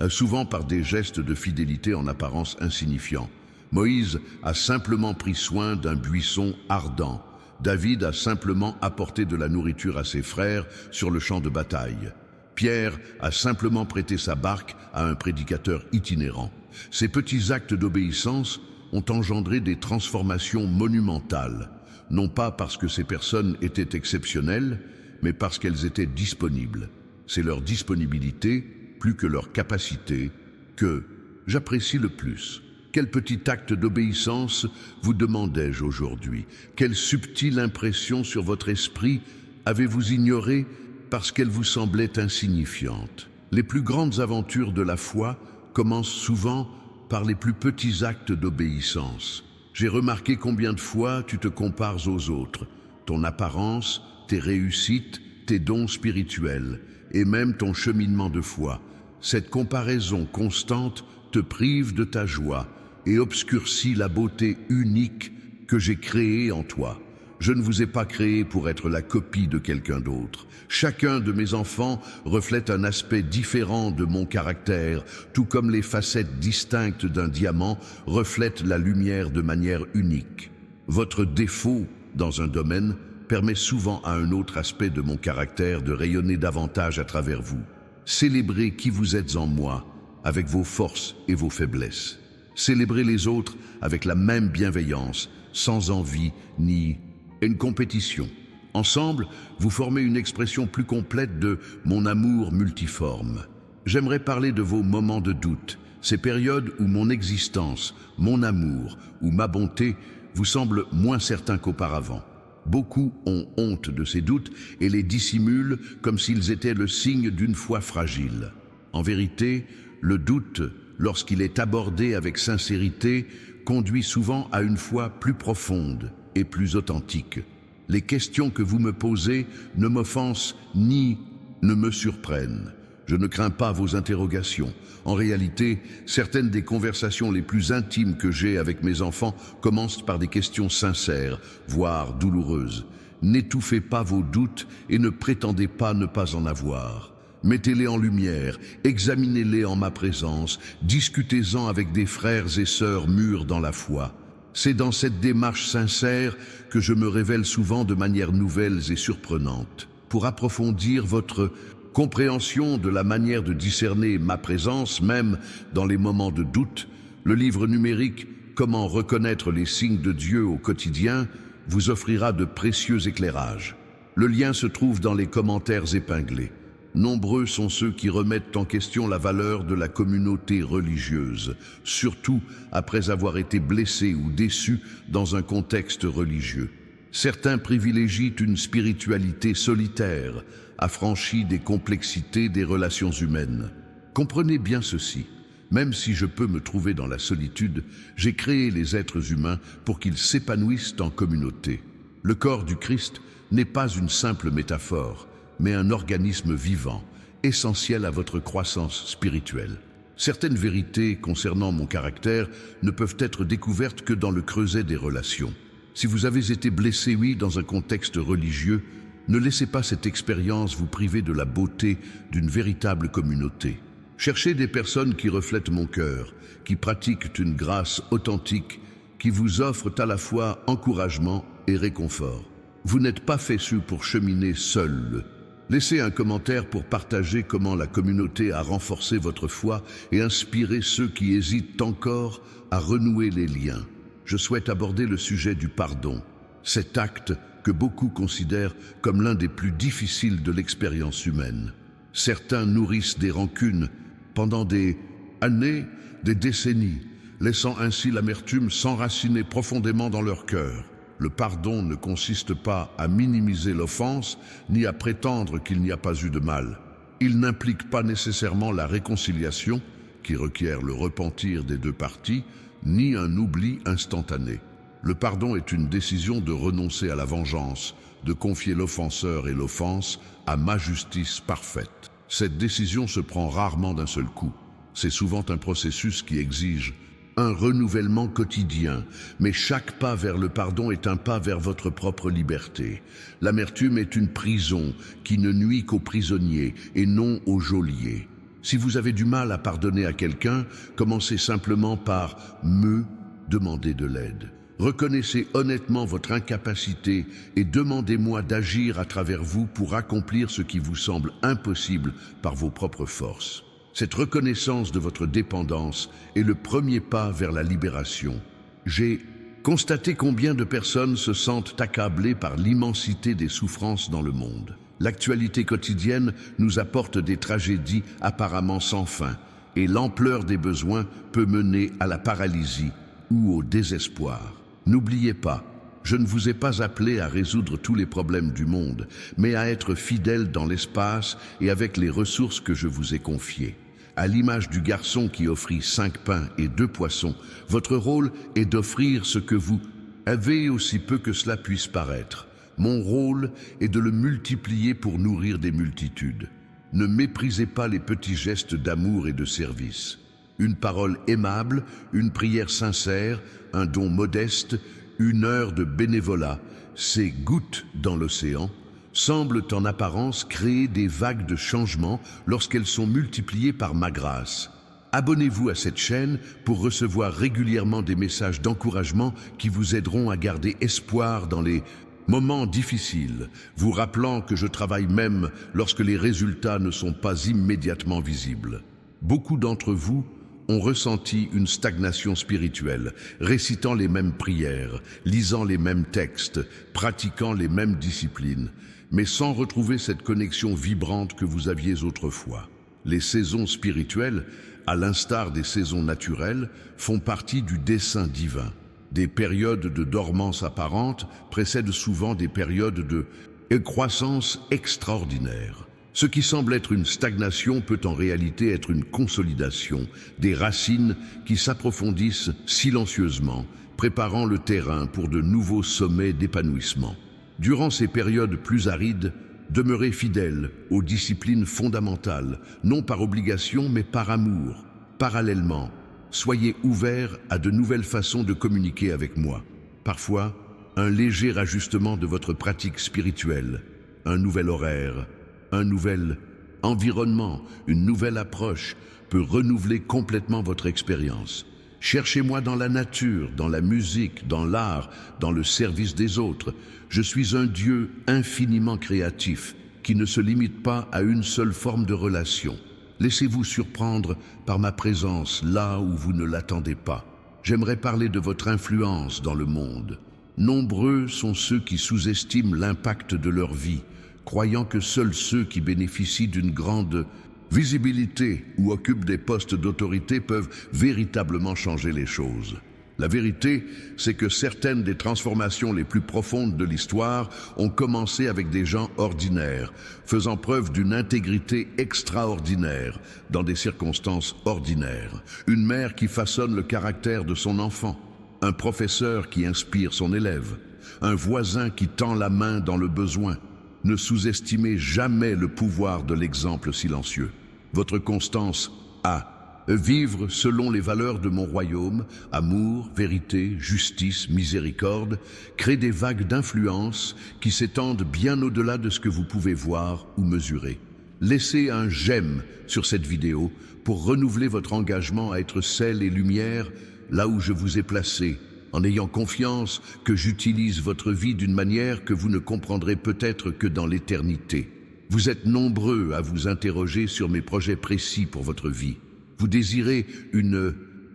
souvent par des gestes de fidélité en apparence insignifiants. Moïse a simplement pris soin d'un buisson ardent. David a simplement apporté de la nourriture à ses frères sur le champ de bataille. Pierre a simplement prêté sa barque à un prédicateur itinérant. Ces petits actes d'obéissance ont engendré des transformations monumentales, non pas parce que ces personnes étaient exceptionnelles, mais parce qu'elles étaient disponibles. C'est leur disponibilité, plus que leur capacité, que j'apprécie le plus. Quel petit acte d'obéissance vous demandais-je aujourd'hui? Quelle subtile impression sur votre esprit avez-vous ignorée parce qu'elle vous semblait insignifiante? Les plus grandes aventures de la foi commencent souvent par les plus petits actes d'obéissance. J'ai remarqué combien de fois tu te compares aux autres, ton apparence, tes réussites, tes dons spirituels et même ton cheminement de foi. Cette comparaison constante te prive de ta joie et obscurcit la beauté unique que j'ai créée en toi. Je ne vous ai pas créé pour être la copie de quelqu'un d'autre. Chacun de mes enfants reflète un aspect différent de mon caractère, tout comme les facettes distinctes d'un diamant reflètent la lumière de manière unique. Votre défaut dans un domaine permet souvent à un autre aspect de mon caractère de rayonner davantage à travers vous. Célébrez qui vous êtes en moi, avec vos forces et vos faiblesses. Célébrez les autres avec la même bienveillance, sans envie ni une compétition. Ensemble, vous formez une expression plus complète de mon amour multiforme. J'aimerais parler de vos moments de doute, ces périodes où mon existence, mon amour ou ma bonté vous semblent moins certains qu'auparavant. Beaucoup ont honte de ces doutes et les dissimulent comme s'ils étaient le signe d'une foi fragile. En vérité, le doute, lorsqu'il est abordé avec sincérité, conduit souvent à une foi plus profonde et plus authentique. Les questions que vous me posez ne m'offensent ni ne me surprennent. Je ne crains pas vos interrogations. En réalité, certaines des conversations les plus intimes que j'ai avec mes enfants commencent par des questions sincères, voire douloureuses. N'étouffez pas vos doutes et ne prétendez pas ne pas en avoir. Mettez-les en lumière, examinez-les en ma présence, discutez-en avec des frères et sœurs mûrs dans la foi. C'est dans cette démarche sincère que je me révèle souvent de manières nouvelles et surprenantes. Pour approfondir votre compréhension de la manière de discerner ma présence, même dans les moments de doute, le livre numérique « Comment reconnaître les signes de Dieu au quotidien » vous offrira de précieux éclairages. Le lien se trouve dans les commentaires épinglés. Nombreux sont ceux qui remettent en question la valeur de la communauté religieuse, surtout après avoir été blessés ou déçus dans un contexte religieux. Certains privilégient une spiritualité solitaire, affranchie des complexités des relations humaines. Comprenez bien ceci. Même si je peux me trouver dans la solitude, j'ai créé les êtres humains pour qu'ils s'épanouissent en communauté. Le corps du Christ n'est pas une simple métaphore, mais un organisme vivant, essentiel à votre croissance spirituelle. Certaines vérités concernant mon caractère ne peuvent être découvertes que dans le creuset des relations. Si vous avez été blessé, oui, dans un contexte religieux, ne laissez pas cette expérience vous priver de la beauté d'une véritable communauté. Cherchez des personnes qui reflètent mon cœur, qui pratiquent une grâce authentique, qui vous offrent à la fois encouragement et réconfort. Vous n'êtes pas fait pour cheminer seul. Laissez un commentaire pour partager comment la communauté a renforcé votre foi et inspiré ceux qui hésitent encore à renouer les liens. Je souhaite aborder le sujet du pardon, cet acte que beaucoup considèrent comme l'un des plus difficiles de l'expérience humaine. Certains nourrissent des rancunes pendant des années, des décennies, laissant ainsi l'amertume s'enraciner profondément dans leur cœur. Le pardon ne consiste pas à minimiser l'offense, ni à prétendre qu'il n'y a pas eu de mal. Il n'implique pas nécessairement la réconciliation, qui requiert le repentir des deux parties, ni un oubli instantané. Le pardon est une décision de renoncer à la vengeance, de confier l'offenseur et l'offense à ma justice parfaite. Cette décision se prend rarement d'un seul coup. C'est souvent un processus qui exige un renouvellement quotidien, mais chaque pas vers le pardon est un pas vers votre propre liberté. L'amertume est une prison qui ne nuit qu'aux prisonniers et non aux geôliers. Si vous avez du mal à pardonner à quelqu'un, commencez simplement par me demander de l'aide. Reconnaissez honnêtement votre incapacité et demandez-moi d'agir à travers vous pour accomplir ce qui vous semble impossible par vos propres forces. Cette reconnaissance de votre dépendance est le premier pas vers la libération. J'ai constaté combien de personnes se sentent accablées par l'immensité des souffrances dans le monde. L'actualité quotidienne nous apporte des tragédies apparemment sans fin, et l'ampleur des besoins peut mener à la paralysie ou au désespoir. N'oubliez pas, je ne vous ai pas appelé à résoudre tous les problèmes du monde, mais à être fidèle dans l'espace et avec les ressources que je vous ai confiées. À l'image du garçon qui offrit 5 pains et 2 poissons, votre rôle est d'offrir ce que vous avez, aussi peu que cela puisse paraître. Mon rôle est de le multiplier pour nourrir des multitudes. Ne méprisez pas les petits gestes d'amour et de service. Une parole aimable, une prière sincère, un don modeste, une heure de bénévolat, ces gouttes dans l'océan, semblent en apparence créer des vagues de changement lorsqu'elles sont multipliées par ma grâce. Abonnez-vous à cette chaîne pour recevoir régulièrement des messages d'encouragement qui vous aideront à garder espoir dans les moments difficiles, vous rappelant que je travaille même lorsque les résultats ne sont pas immédiatement visibles. Beaucoup d'entre vous ont ressenti une stagnation spirituelle, récitant les mêmes prières, lisant les mêmes textes, pratiquant les mêmes disciplines, mais sans retrouver cette connexion vibrante que vous aviez autrefois. Les saisons spirituelles, à l'instar des saisons naturelles, font partie du dessein divin. Des périodes de dormance apparente précèdent souvent des périodes de croissance extraordinaire. Ce qui semble être une stagnation peut en réalité être une consolidation, des racines qui s'approfondissent silencieusement, préparant le terrain pour de nouveaux sommets d'épanouissement. Durant ces périodes plus arides, demeurez fidèles aux disciplines fondamentales, non par obligation mais par amour. Parallèlement, soyez ouverts à de nouvelles façons de communiquer avec moi. Parfois, un léger ajustement de votre pratique spirituelle, un nouvel horaire, un nouvel environnement, une nouvelle approche peut renouveler complètement votre expérience. Cherchez-moi dans la nature, dans la musique, dans l'art, dans le service des autres. Je suis un Dieu infiniment créatif qui ne se limite pas à une seule forme de relation. Laissez-vous surprendre par ma présence là où vous ne l'attendez pas. J'aimerais parler de votre influence dans le monde. Nombreux sont ceux qui sous-estiment l'impact de leur vie, croyant que seuls ceux qui bénéficient d'une grande visibilité ou occupent des postes d'autorité peuvent véritablement changer les choses. La vérité, c'est que certaines des transformations les plus profondes de l'histoire ont commencé avec des gens ordinaires, faisant preuve d'une intégrité extraordinaire dans des circonstances ordinaires. Une mère qui façonne le caractère de son enfant, un professeur qui inspire son élève, un voisin qui tend la main dans le besoin. Ne sous-estimez jamais le pouvoir de l'exemple silencieux. Votre constance à vivre selon les valeurs de mon royaume, amour, vérité, justice, miséricorde, crée des vagues d'influence qui s'étendent bien au-delà de ce que vous pouvez voir ou mesurer. Laissez un j'aime sur cette vidéo pour renouveler votre engagement à être sel et lumière là où je vous ai placé, en ayant confiance que j'utilise votre vie d'une manière que vous ne comprendrez peut-être que dans l'éternité. Vous êtes nombreux à vous interroger sur mes projets précis pour votre vie. Vous désirez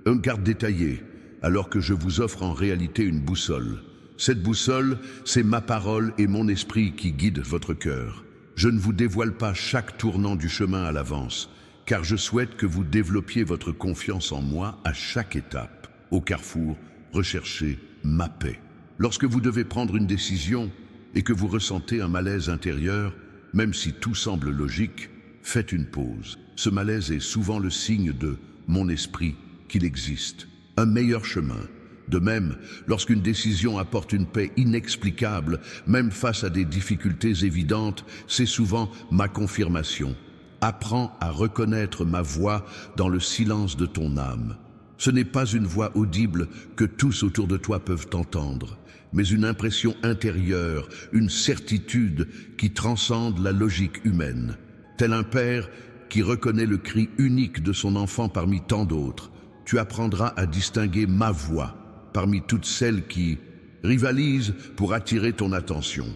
un carte détaillée, alors que je vous offre en réalité une boussole. Cette boussole, c'est ma parole et mon esprit qui guident votre cœur. Je ne vous dévoile pas chaque tournant du chemin à l'avance, car je souhaite que vous développiez votre confiance en moi à chaque étape. Au carrefour, recherchez ma paix. Lorsque vous devez prendre une décision et que vous ressentez un malaise intérieur, même si tout semble logique, faites une pause. Ce malaise est souvent le signe de mon esprit qu'il existe un meilleur chemin. De même, lorsqu'une décision apporte une paix inexplicable, même face à des difficultés évidentes, c'est souvent ma confirmation. Apprends à reconnaître ma voix dans le silence de ton âme. Ce n'est pas une voix audible que tous autour de toi peuvent entendre, mais une impression intérieure, une certitude qui transcende la logique humaine. Tel un père qui reconnaît le cri unique de son enfant parmi tant d'autres, tu apprendras à distinguer ma voix parmi toutes celles qui rivalisent pour attirer ton attention.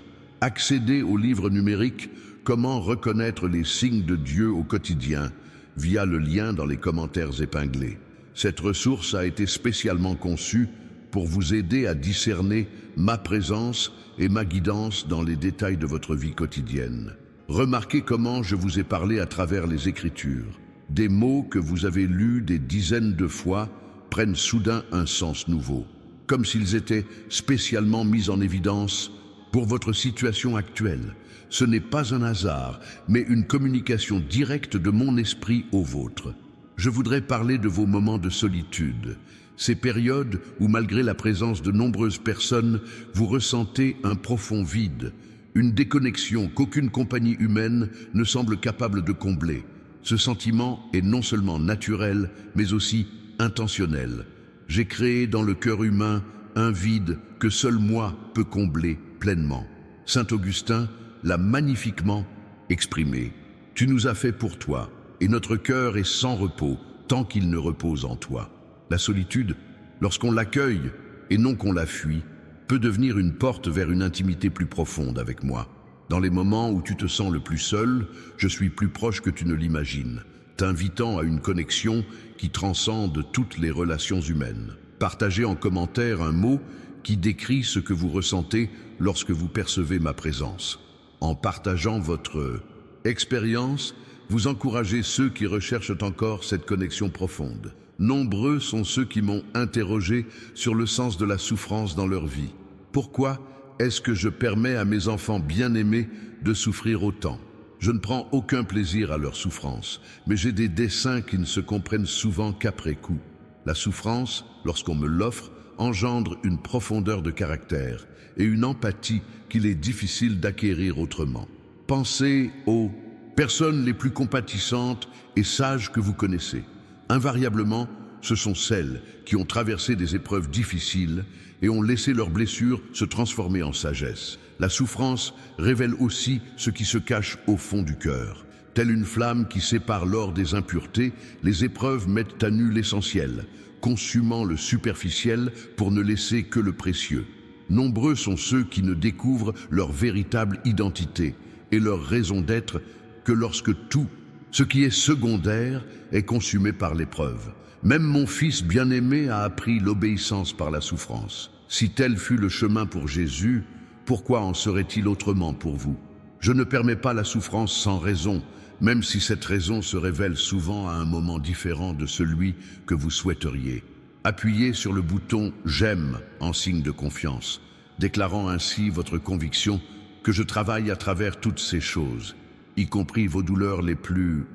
Accéder au livre numérique « Comment reconnaître les signes de Dieu au quotidien » via le lien dans les commentaires épinglés. Cette ressource a été spécialement conçue pour vous aider à discerner ma présence et ma guidance dans les détails de votre vie quotidienne. Remarquez comment je vous ai parlé à travers les Écritures. Des mots que vous avez lus des dizaines de fois prennent soudain un sens nouveau, comme s'ils étaient spécialement mis en évidence pour votre situation actuelle. Ce n'est pas un hasard, mais une communication directe de mon esprit au vôtre. Je voudrais parler de vos moments de solitude, ces périodes où, malgré la présence de nombreuses personnes, vous ressentez un profond vide, une déconnexion qu'aucune compagnie humaine ne semble capable de combler. Ce sentiment est non seulement naturel, mais aussi intentionnel. J'ai créé dans le cœur humain un vide que seul moi peux combler pleinement. Saint Augustin l'a magnifiquement exprimé. Tu nous as fait pour toi, et notre cœur est sans repos tant qu'il ne repose en toi. La solitude, lorsqu'on l'accueille et non qu'on la fuit, peut devenir une porte vers une intimité plus profonde avec moi. Dans les moments où tu te sens le plus seul, je suis plus proche que tu ne l'imagines, t'invitant à une connexion qui transcende toutes les relations humaines. Partagez en commentaire un mot qui décrit ce que vous ressentez lorsque vous percevez ma présence. En partageant votre expérience, vous encouragez ceux qui recherchent encore cette connexion profonde. Nombreux sont ceux qui m'ont interrogé sur le sens de la souffrance dans leur vie. Pourquoi est-ce que je permets à mes enfants bien-aimés de souffrir autant? Je ne prends aucun plaisir à leur souffrance, mais j'ai des desseins qui ne se comprennent souvent qu'après coup. La souffrance, lorsqu'on me l'offre, engendre une profondeur de caractère et une empathie qu'il est difficile d'acquérir autrement. Pensez aux personnes les plus compatissantes et sages que vous connaissez. Invariablement, ce sont celles qui ont traversé des épreuves difficiles et ont laissé leurs blessures se transformer en sagesse. La souffrance révèle aussi ce qui se cache au fond du cœur. Telle une flamme qui sépare l'or des impuretés, les épreuves mettent à nu l'essentiel, consumant le superficiel pour ne laisser que le précieux. Nombreux sont ceux qui ne découvrent leur véritable identité et leur raison d'être que lorsque tout ce qui est secondaire est consumé par l'épreuve. Même mon fils bien-aimé a appris l'obéissance par la souffrance. Si tel fut le chemin pour Jésus, pourquoi en serait-il autrement pour vous? Je ne permets pas la souffrance sans raison, même si cette raison se révèle souvent à un moment différent de celui que vous souhaiteriez. Appuyez sur le bouton « J'aime » en signe de confiance, déclarant ainsi votre conviction que je travaille à travers toutes ces choses, y compris vos douleurs les plus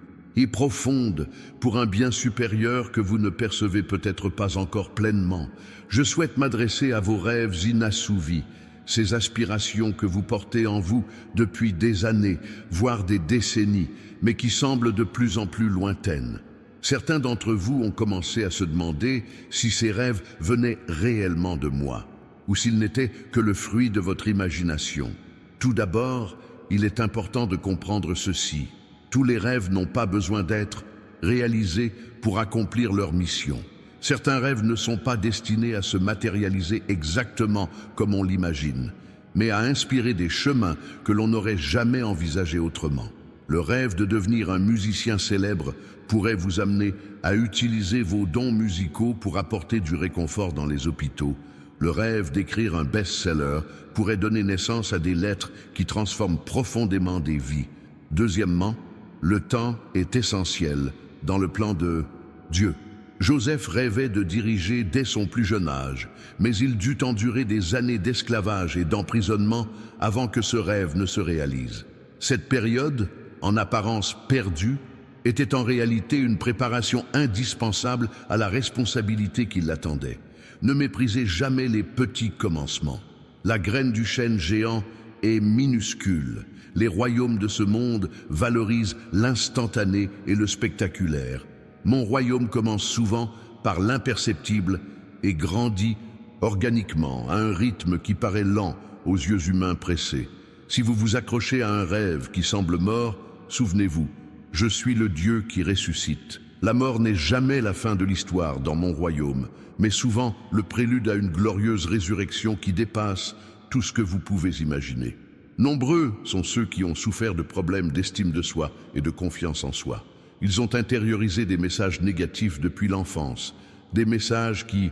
profondes, pour un bien supérieur que vous ne percevez peut-être pas encore pleinement. Je souhaite m'adresser à vos rêves inassouvis, ces aspirations que vous portez en vous depuis des années, voire des décennies, mais qui semblent de plus en plus lointaines. Certains d'entre vous ont commencé à se demander si ces rêves venaient réellement de moi, ou s'ils n'étaient que le fruit de votre imagination. Tout d'abord, il est important de comprendre ceci. Tous les rêves n'ont pas besoin d'être réalisés pour accomplir leur mission. Certains rêves ne sont pas destinés à se matérialiser exactement comme on l'imagine. mais à inspirer des chemins que l'on n'aurait jamais envisagés autrement. Le rêve de devenir un musicien célèbre pourrait vous amener à utiliser vos dons musicaux pour apporter du réconfort dans les hôpitaux. Le rêve d'écrire un best-seller pourrait donner naissance à des lettres qui transforment profondément des vies. Deuxièmement, le temps est essentiel dans le plan de Dieu. Joseph rêvait de diriger dès son plus jeune âge, mais il dut endurer des années d'esclavage et d'emprisonnement avant que ce rêve ne se réalise. Cette période, en apparence perdue, était en réalité une préparation indispensable à la responsabilité qui l'attendait. Ne méprisez jamais les petits commencements. La graine du chêne géant est minuscule. Les royaumes de ce monde valorisent l'instantané et le spectaculaire. Mon royaume commence souvent par l'imperceptible et grandit organiquement à un rythme qui paraît lent aux yeux humains pressés. Si vous vous accrochez à un rêve qui semble mort, souvenez-vous, je suis le Dieu qui ressuscite. La mort n'est jamais la fin de l'histoire dans mon royaume, mais souvent le prélude à une glorieuse résurrection qui dépasse tout ce que vous pouvez imaginer. Nombreux sont ceux qui ont souffert de problèmes d'estime de soi et de confiance en soi. Ils ont intériorisé des messages négatifs depuis l'enfance, des messages qui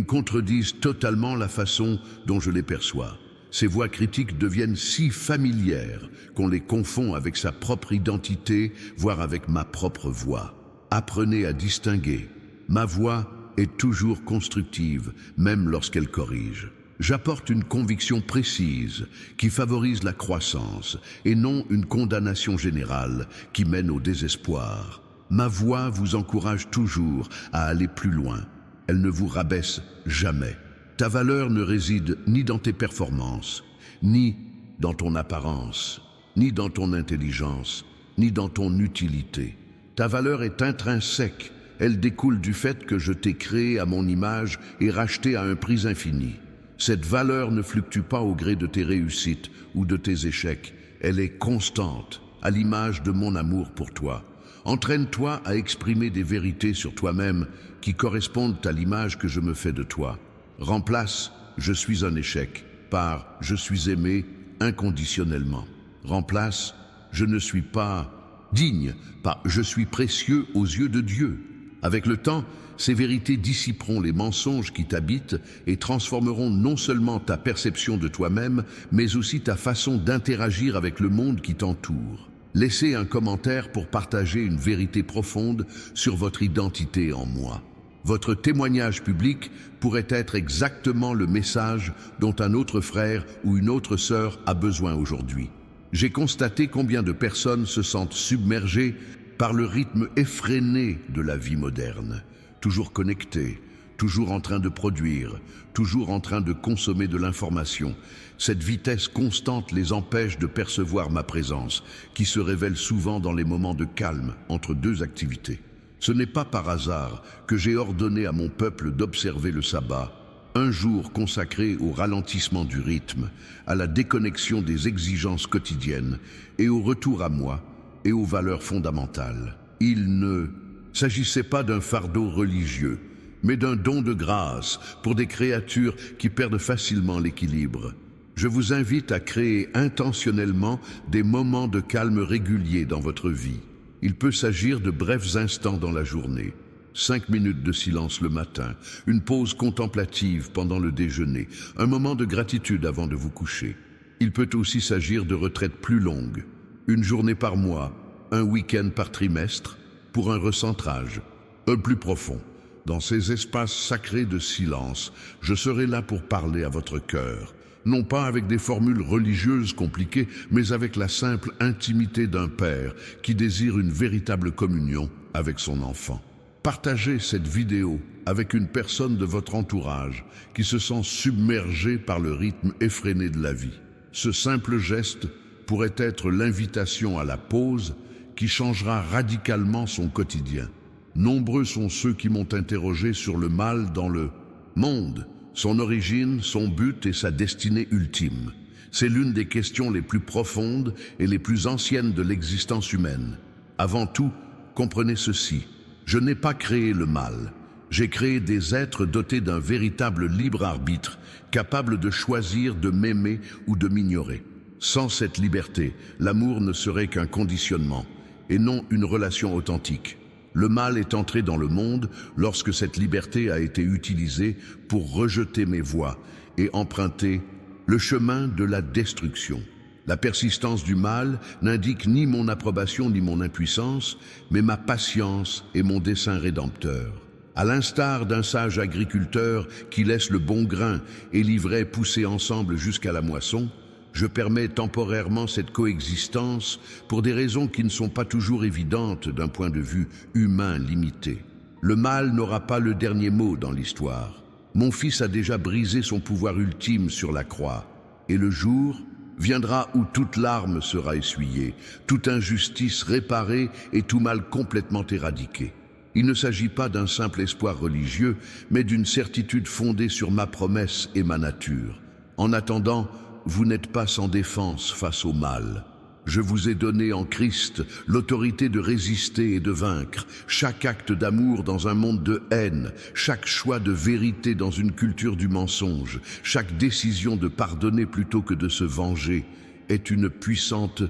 contredisent totalement la façon dont je les perçois. Ces voix critiques deviennent si familières qu'on les confond avec sa propre identité, voire avec ma propre voix. Apprenez à distinguer. Ma voix est toujours constructive, même lorsqu'elle corrige. J'apporte une conviction précise qui favorise la croissance et non une condamnation générale qui mène au désespoir. Ma voix vous encourage toujours à aller plus loin. Elle ne vous rabaisse jamais. Ta valeur ne réside ni dans tes performances, ni dans ton apparence, ni dans ton intelligence, ni dans ton utilité. Ta valeur est intrinsèque. Elle découle du fait que je t'ai créé à mon image et racheté à un prix infini. Cette valeur ne fluctue pas au gré de tes réussites ou de tes échecs. Elle est constante, à l'image de mon amour pour toi. Entraîne-toi à exprimer des vérités sur toi-même qui correspondent à l'image que je me fais de toi. Remplace « je suis un échec » par « je suis aimé inconditionnellement ». Remplace « je ne suis pas digne » par « je suis précieux aux yeux de Dieu ». Avec le temps, ces vérités dissiperont les mensonges qui t'habitent et transformeront non seulement ta perception de toi-même, mais aussi ta façon d'interagir avec le monde qui t'entoure. Laissez un commentaire pour partager une vérité profonde sur votre identité en moi. Votre témoignage public pourrait être exactement le message dont un autre frère ou une autre sœur a besoin aujourd'hui. J'ai constaté combien de personnes se sentent submergées par le rythme effréné de la vie moderne, toujours connectées, toujours en train de produire, toujours en train de consommer de l'information. Cette vitesse constante les empêche de percevoir ma présence, qui se révèle souvent dans les moments de calme entre deux activités. Ce n'est pas par hasard que j'ai ordonné à mon peuple d'observer le sabbat, un jour consacré au ralentissement du rythme, à la déconnexion des exigences quotidiennes et au retour à moi et aux valeurs fondamentales. Il ne s'agissait pas d'un fardeau religieux, mais d'un don de grâce pour des créatures qui perdent facilement l'équilibre. Je vous invite à créer intentionnellement des moments de calme réguliers dans votre vie. Il peut s'agir de brefs instants dans la journée, 5 minutes de silence le matin, une pause contemplative pendant le déjeuner, un moment de gratitude avant de vous coucher. Il peut aussi s'agir de retraites plus longues, une journée par mois, un week-end par trimestre, pour un recentrage, un plus profond. Dans ces espaces sacrés de silence, je serai là pour parler à votre cœur. Non pas avec des formules religieuses compliquées, mais avec la simple intimité d'un père qui désire une véritable communion avec son enfant. Partagez cette vidéo avec une personne de votre entourage qui se sent submergée par le rythme effréné de la vie. Ce simple geste pourrait être l'invitation à la pause qui changera radicalement son quotidien. Nombreux sont ceux qui m'ont interrogé sur le mal dans le monde, son origine, son but et sa destinée ultime. C'est l'une des questions les plus profondes et les plus anciennes de l'existence humaine. Avant tout, comprenez ceci. Je n'ai pas créé le mal. J'ai créé des êtres dotés d'un véritable libre arbitre, capables de choisir de m'aimer ou de m'ignorer. Sans cette liberté, l'amour ne serait qu'un conditionnement, et non une relation authentique. Le mal est entré dans le monde lorsque cette liberté a été utilisée pour rejeter mes voies et emprunter le chemin de la destruction. La persistance du mal n'indique ni mon approbation ni mon impuissance, mais ma patience et mon dessein rédempteur. À l'instar d'un sage agriculteur qui laisse le bon grain et l'ivraie pousser ensemble jusqu'à la moisson, je permets temporairement cette coexistence pour des raisons qui ne sont pas toujours évidentes d'un point de vue humain limité. Le mal n'aura pas le dernier mot dans l'histoire. Mon fils a déjà brisé son pouvoir ultime sur la croix, et le jour viendra où toute larme sera essuyée, toute injustice réparée et tout mal complètement éradiqué. Il ne s'agit pas d'un simple espoir religieux, mais d'une certitude fondée sur ma promesse et ma nature. En attendant, vous n'êtes pas sans défense face au mal. Je vous ai donné en Christ l'autorité de résister et de vaincre. Chaque acte d'amour dans un monde de haine, chaque choix de vérité dans une culture du mensonge, chaque décision de pardonner plutôt que de se venger est une puissante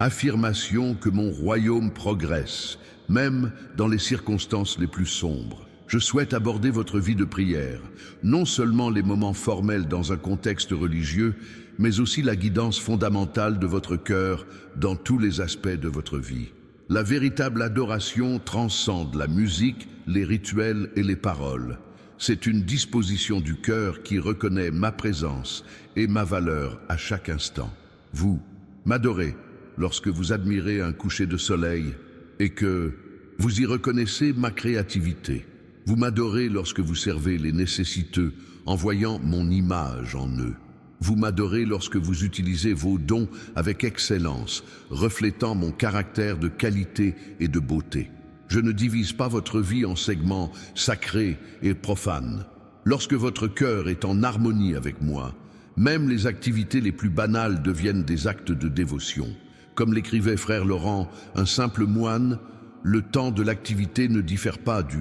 affirmation que mon royaume progresse, même dans les circonstances les plus sombres. Je souhaite aborder votre vie de prière, non seulement les moments formels dans un contexte religieux, mais aussi la guidance fondamentale de votre cœur dans tous les aspects de votre vie. La véritable adoration transcende la musique, les rituels et les paroles. C'est une disposition du cœur qui reconnaît ma présence et ma valeur à chaque instant. Vous m'adorez lorsque vous admirez un coucher de soleil et que vous y reconnaissez ma créativité. Vous m'adorez lorsque vous servez les nécessiteux en voyant mon image en eux. Vous m'adorez lorsque vous utilisez vos dons avec excellence, reflétant mon caractère de qualité et de beauté. Je ne divise pas votre vie en segments sacrés et profanes. Lorsque votre cœur est en harmonie avec moi, même les activités les plus banales deviennent des actes de dévotion. Comme l'écrivait frère Laurent, un simple moine, le temps de l'activité ne diffère pas du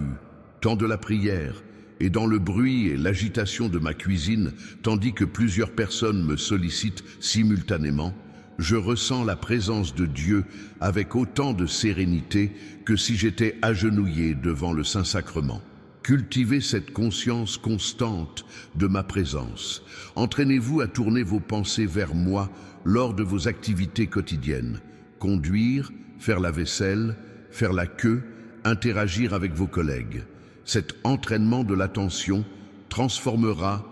temps de la prière, et dans le bruit et l'agitation de ma cuisine, tandis que plusieurs personnes me sollicitent simultanément, je ressens la présence de Dieu avec autant de sérénité que si j'étais agenouillé devant le Saint-Sacrement. Cultivez cette conscience constante de ma présence. Entraînez-vous à tourner vos pensées vers moi lors de vos activités quotidiennes. Conduire, faire la vaisselle, faire la queue, interagir avec vos collègues. Cet entraînement de l'attention transformera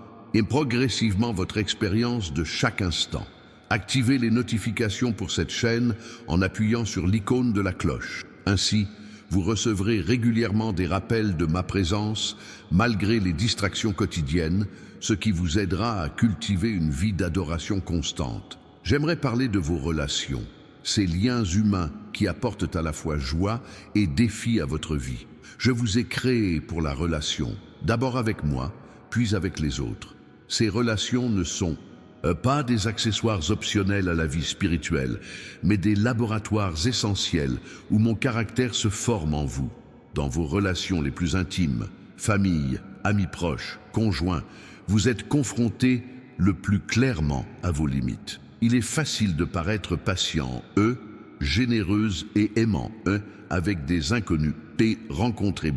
progressivement votre expérience de chaque instant. Activez les notifications pour cette chaîne en appuyant sur l'icône de la cloche. Ainsi, vous recevrez régulièrement des rappels de ma présence malgré les distractions quotidiennes, ce qui vous aidera à cultiver une vie d'adoration constante. J'aimerais parler de vos relations, ces liens humains qui apportent à la fois joie et défi à votre vie. Je vous ai créé pour la relation, d'abord avec moi, puis avec les autres. Ces relations ne sont pas des accessoires optionnels à la vie spirituelle, mais des laboratoires essentiels où mon caractère se forme en vous. Dans vos relations les plus intimes, famille, amis proches, conjoints, vous êtes confrontés le plus clairement à vos limites. Il est facile de paraître patient, généreuse et aimant, avec des inconnus, et rencontrés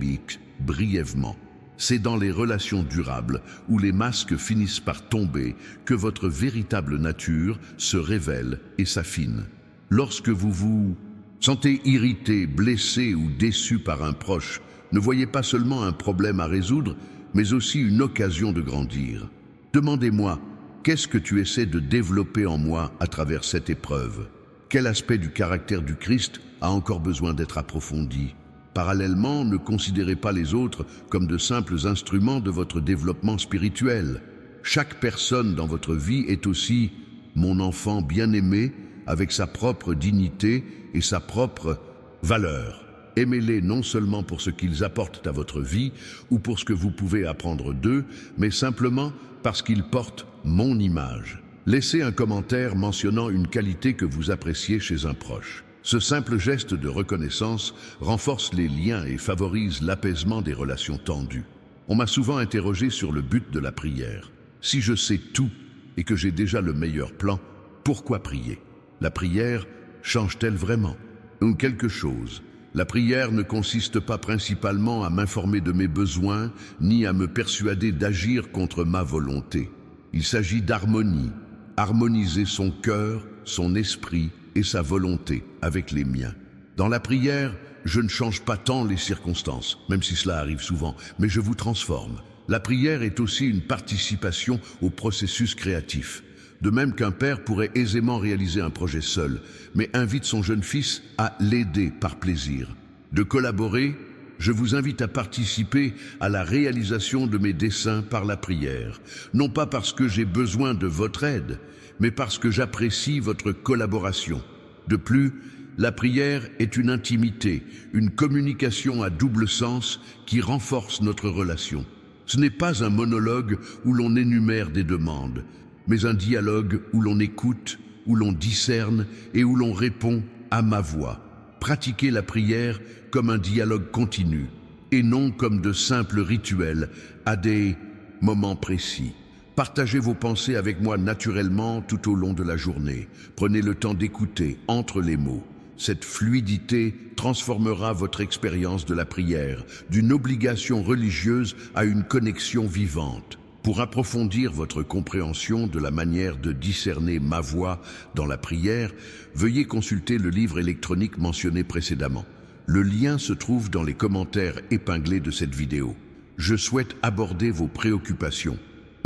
brièvement. C'est dans les relations durables, où les masques finissent par tomber, que votre véritable nature se révèle et s'affine. Lorsque vous vous sentez irrité, blessé ou déçu par un proche, ne voyez pas seulement un problème à résoudre, mais aussi une occasion de grandir. Demandez-moi, qu'est-ce que tu essaies de développer en moi à travers cette épreuve? Quel aspect du caractère du Christ a encore besoin d'être approfondi? Parallèlement, ne considérez pas les autres comme de simples instruments de votre développement spirituel. Chaque personne dans votre vie est aussi mon enfant bien-aimé avec sa propre dignité et sa propre valeur. Aimez-les non seulement pour ce qu'ils apportent à votre vie ou pour ce que vous pouvez apprendre d'eux, mais simplement parce qu'ils portent mon image. Laissez un commentaire mentionnant une qualité que vous appréciez chez un proche. Ce simple geste de reconnaissance renforce les liens et favorise l'apaisement des relations tendues. On m'a souvent interrogé sur le but de la prière. Si je sais tout et que j'ai déjà le meilleur plan, pourquoi prier? La prière change-t-elle vraiment? Ou quelque chose? La prière ne consiste pas principalement à m'informer de mes besoins, ni à me persuader d'agir contre ma volonté. Il s'agit d'harmonie, harmoniser son cœur, son esprit et sa volonté avec les miens. Dans la prière, je ne change pas tant les circonstances, même si cela arrive souvent, mais je vous transforme. La prière est aussi une participation au processus créatif. De même qu'un père pourrait aisément réaliser un projet seul, mais invite son jeune fils à l'aider par plaisir. De collaborer, je vous invite à participer à la réalisation de mes desseins par la prière. Non pas parce que j'ai besoin de votre aide, mais parce que j'apprécie votre collaboration. De plus, la prière est une intimité, une communication à double sens qui renforce notre relation. Ce n'est pas un monologue où l'on énumère des demandes, mais un dialogue où l'on écoute, où l'on discerne et où l'on répond à ma voix. Pratiquez la prière comme un dialogue continu et non comme de simples rituels à des moments précis. Partagez vos pensées avec moi naturellement tout au long de la journée. Prenez le temps d'écouter entre les mots. Cette fluidité transformera votre expérience de la prière, d'une obligation religieuse à une connexion vivante. Pour approfondir votre compréhension de la manière de discerner ma voix dans la prière, veuillez consulter le livre électronique mentionné précédemment. Le lien se trouve dans les commentaires épinglés de cette vidéo. Je souhaite aborder vos préoccupations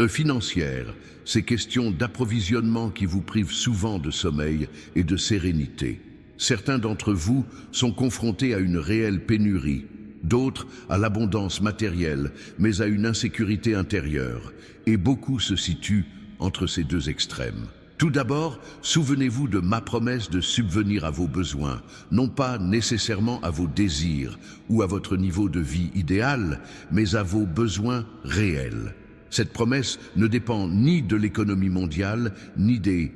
financières, ces questions d'approvisionnement qui vous privent souvent de sommeil et de sérénité. Certains d'entre vous sont confrontés à une réelle pénurie, d'autres à l'abondance matérielle, mais à une insécurité intérieure, et beaucoup se situent entre ces deux extrêmes. Tout d'abord, souvenez-vous de ma promesse de subvenir à vos besoins, non pas nécessairement à vos désirs ou à votre niveau de vie idéal, mais à vos besoins réels. Cette promesse ne dépend ni de l'économie mondiale, ni des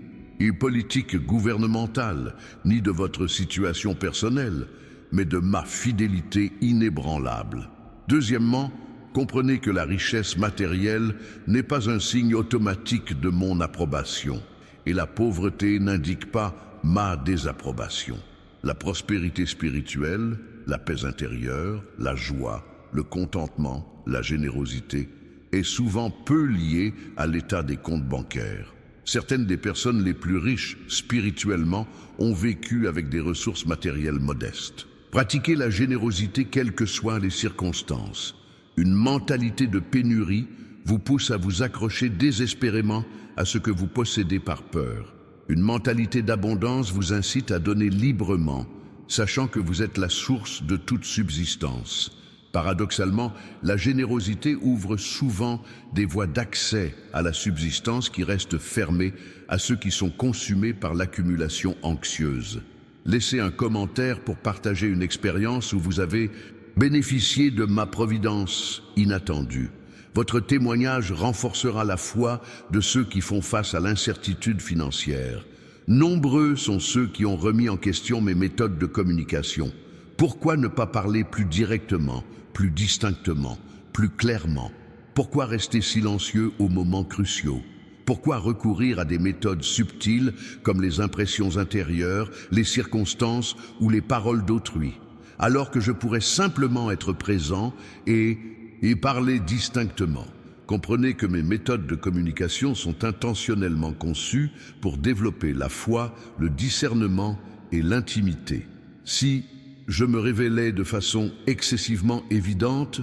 politiques gouvernementales, ni de votre situation personnelle, mais de ma fidélité inébranlable. Deuxièmement, comprenez que la richesse matérielle n'est pas un signe automatique de mon approbation, et la pauvreté n'indique pas ma désapprobation. La prospérité spirituelle, la paix intérieure, la joie, le contentement, la générosité est souvent peu liée à l'état des comptes bancaires. Certaines des personnes les plus riches spirituellement ont vécu avec des ressources matérielles modestes. Pratiquez la générosité quelles que soient les circonstances. Une mentalité de pénurie vous pousse à vous accrocher désespérément à ce que vous possédez par peur. Une mentalité d'abondance vous incite à donner librement, sachant que vous êtes la source de toute subsistance. Paradoxalement, la générosité ouvre souvent des voies d'accès à la subsistance qui restent fermées à ceux qui sont consumés par l'accumulation anxieuse. Laissez un commentaire pour partager une expérience où vous avez bénéficié de ma providence inattendue. Votre témoignage renforcera la foi de ceux qui font face à l'incertitude financière. Nombreux sont ceux qui ont remis en question mes méthodes de communication. Pourquoi ne pas parler plus directement, plus distinctement, plus clairement? Pourquoi rester silencieux aux moments cruciaux? Pourquoi recourir à des méthodes subtiles comme les impressions intérieures, les circonstances ou les paroles d'autrui, alors que je pourrais simplement être présent et parler distinctement? Comprenez que mes méthodes de communication sont intentionnellement conçues pour développer la foi, le discernement et l'intimité. Si je me révélais de façon excessivement évidente,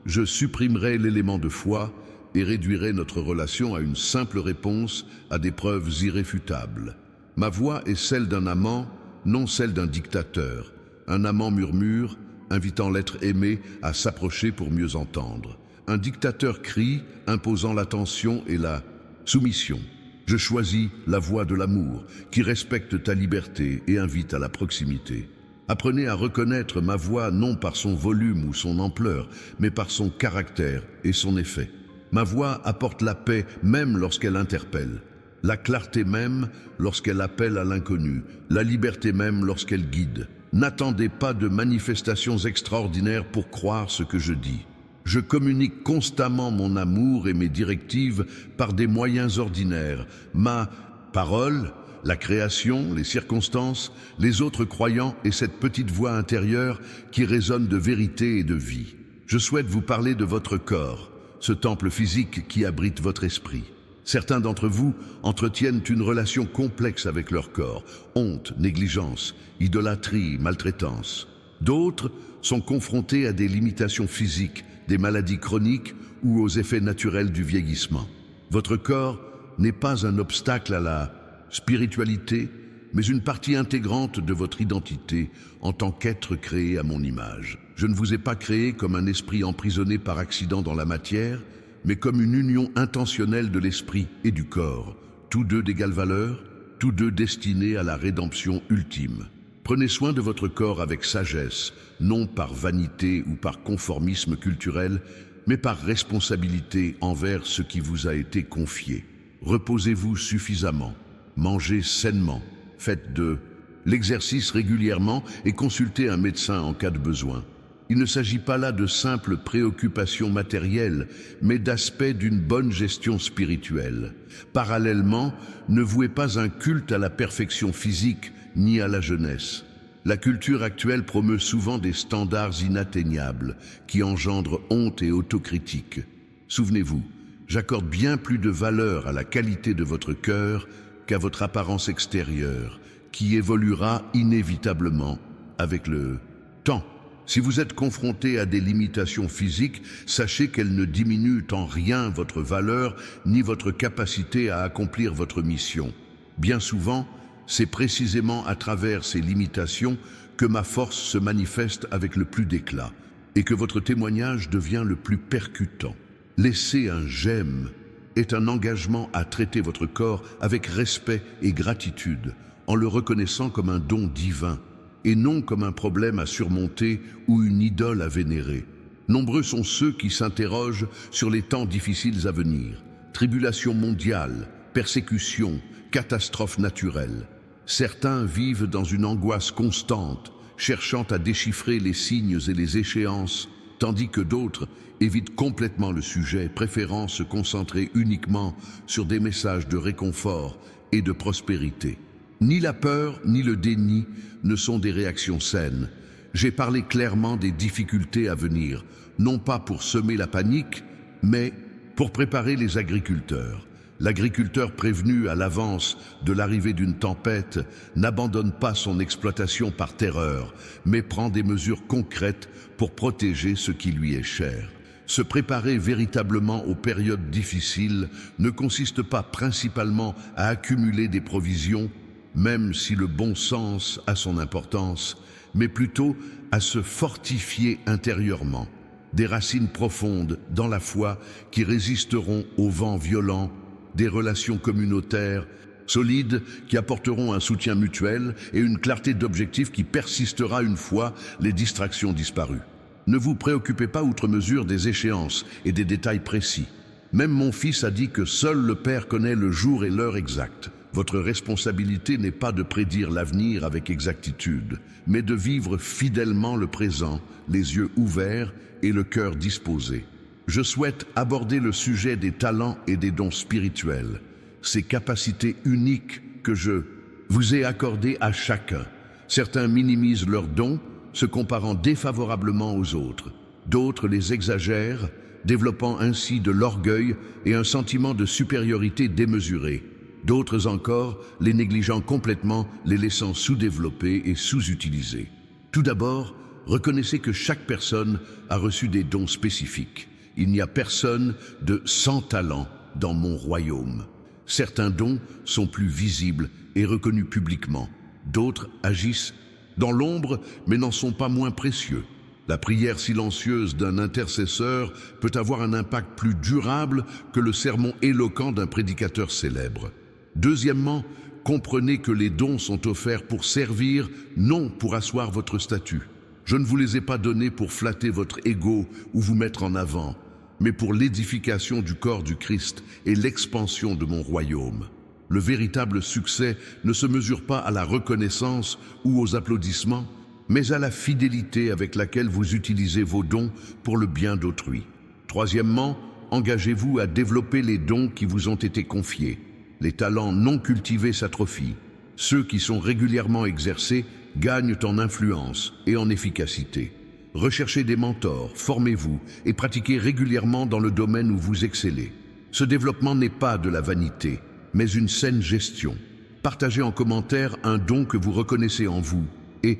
je supprimerais l'élément de foi et réduirait notre relation à une simple réponse à des preuves irréfutables. Ma voix est celle d'un amant, non celle d'un dictateur. Un amant murmure, invitant l'être aimé à s'approcher pour mieux entendre. Un dictateur crie, imposant l'attention et la soumission. Je choisis la voix de l'amour, qui respecte ta liberté et invite à la proximité. Apprenez à reconnaître ma voix non par son volume ou son ampleur, mais par son caractère et son effet. Ma voix apporte la paix même lorsqu'elle interpelle, la clarté même lorsqu'elle appelle à l'inconnu, la liberté même lorsqu'elle guide. N'attendez pas de manifestations extraordinaires pour croire ce que je dis. Je communique constamment mon amour et mes directives par des moyens ordinaires. Ma parole, la création, les circonstances, les autres croyants et cette petite voix intérieure qui résonne de vérité et de vie. Je souhaite vous parler de votre corps, ce temple physique qui abrite votre esprit. Certains d'entre vous entretiennent une relation complexe avec leur corps, honte, négligence, idolâtrie, maltraitance. D'autres sont confrontés à des limitations physiques, des maladies chroniques ou aux effets naturels du vieillissement. Votre corps n'est pas un obstacle à la spiritualité, mais une partie intégrante de votre identité en tant qu'être créé à mon image. Je ne vous ai pas créé comme un esprit emprisonné par accident dans la matière, mais comme une union intentionnelle de l'esprit et du corps, tous deux d'égale valeur, tous deux destinés à la rédemption ultime. Prenez soin de votre corps avec sagesse, non par vanité ou par conformisme culturel, mais par responsabilité envers ce qui vous a été confié. Reposez-vous suffisamment, mangez sainement, faites de l'exercice régulièrement et consultez un médecin en cas de besoin. Il ne s'agit pas là de simples préoccupations matérielles, mais d'aspects d'une bonne gestion spirituelle. Parallèlement, ne vouez pas un culte à la perfection physique ni à la jeunesse. La culture actuelle promeut souvent des standards inatteignables qui engendrent honte et autocritique. Souvenez-vous, j'accorde bien plus de valeur à la qualité de votre cœur qu'à votre apparence extérieure, qui évoluera inévitablement avec le temps. Si vous êtes confronté à des limitations physiques, sachez qu'elles ne diminuent en rien votre valeur ni votre capacité à accomplir votre mission. Bien souvent, c'est précisément à travers ces limitations que ma force se manifeste avec le plus d'éclat et que votre témoignage devient le plus percutant. Laisser un j'aime est un engagement à traiter votre corps avec respect et gratitude, en le reconnaissant comme un don divin, et non comme un problème à surmonter ou une idole à vénérer. Nombreux sont ceux qui s'interrogent sur les temps difficiles à venir, tribulations mondiales, persécutions, catastrophes naturelles. Certains vivent dans une angoisse constante, cherchant à déchiffrer les signes et les échéances, tandis que d'autres évitent complètement le sujet, préférant se concentrer uniquement sur des messages de réconfort et de prospérité. Ni la peur ni le déni ne sont des réactions saines. J'ai parlé clairement des difficultés à venir, non pas pour semer la panique, mais pour préparer les agriculteurs. L'agriculteur prévenu à l'avance de l'arrivée d'une tempête n'abandonne pas son exploitation par terreur, mais prend des mesures concrètes pour protéger ce qui lui est cher. Se préparer véritablement aux périodes difficiles ne consiste pas principalement à accumuler des provisions, même si le bon sens a son importance, mais plutôt à se fortifier intérieurement. Des racines profondes dans la foi qui résisteront aux vents violents, des relations communautaires solides qui apporteront un soutien mutuel et une clarté d'objectif qui persistera une fois les distractions disparues. Ne vous préoccupez pas outre mesure des échéances et des détails précis. Même mon fils a dit que seul le Père connaît le jour et l'heure exacte. Votre responsabilité n'est pas de prédire l'avenir avec exactitude, mais de vivre fidèlement le présent, les yeux ouverts et le cœur disposé. Je souhaite aborder le sujet des talents et des dons spirituels, ces capacités uniques que je vous ai accordées à chacun. Certains minimisent leurs dons, se comparant défavorablement aux autres. D'autres les exagèrent, développant ainsi de l'orgueil et un sentiment de supériorité démesuré. D'autres encore les négligeant complètement, les laissant sous-développés et sous-utilisés. Tout d'abord, reconnaissez que chaque personne a reçu des dons spécifiques. Il n'y a personne de sans talent dans mon royaume. Certains dons sont plus visibles et reconnus publiquement. D'autres agissent dans l'ombre, mais n'en sont pas moins précieux. La prière silencieuse d'un intercesseur peut avoir un impact plus durable que le sermon éloquent d'un prédicateur célèbre. Deuxièmement, comprenez que les dons sont offerts pour servir, non pour asseoir votre statut. Je ne vous les ai pas donnés pour flatter votre ego ou vous mettre en avant, mais pour l'édification du corps du Christ et l'expansion de mon royaume. Le véritable succès ne se mesure pas à la reconnaissance ou aux applaudissements, mais à la fidélité avec laquelle vous utilisez vos dons pour le bien d'autrui. Troisièmement, engagez-vous à développer les dons qui vous ont été confiés. Les talents non cultivés s'atrophient. Ceux qui sont régulièrement exercés gagnent en influence et en efficacité. Recherchez des mentors, formez-vous et pratiquez régulièrement dans le domaine où vous excellez. Ce développement n'est pas de la vanité, mais une saine gestion. Partagez en commentaire un don que vous reconnaissez en vous et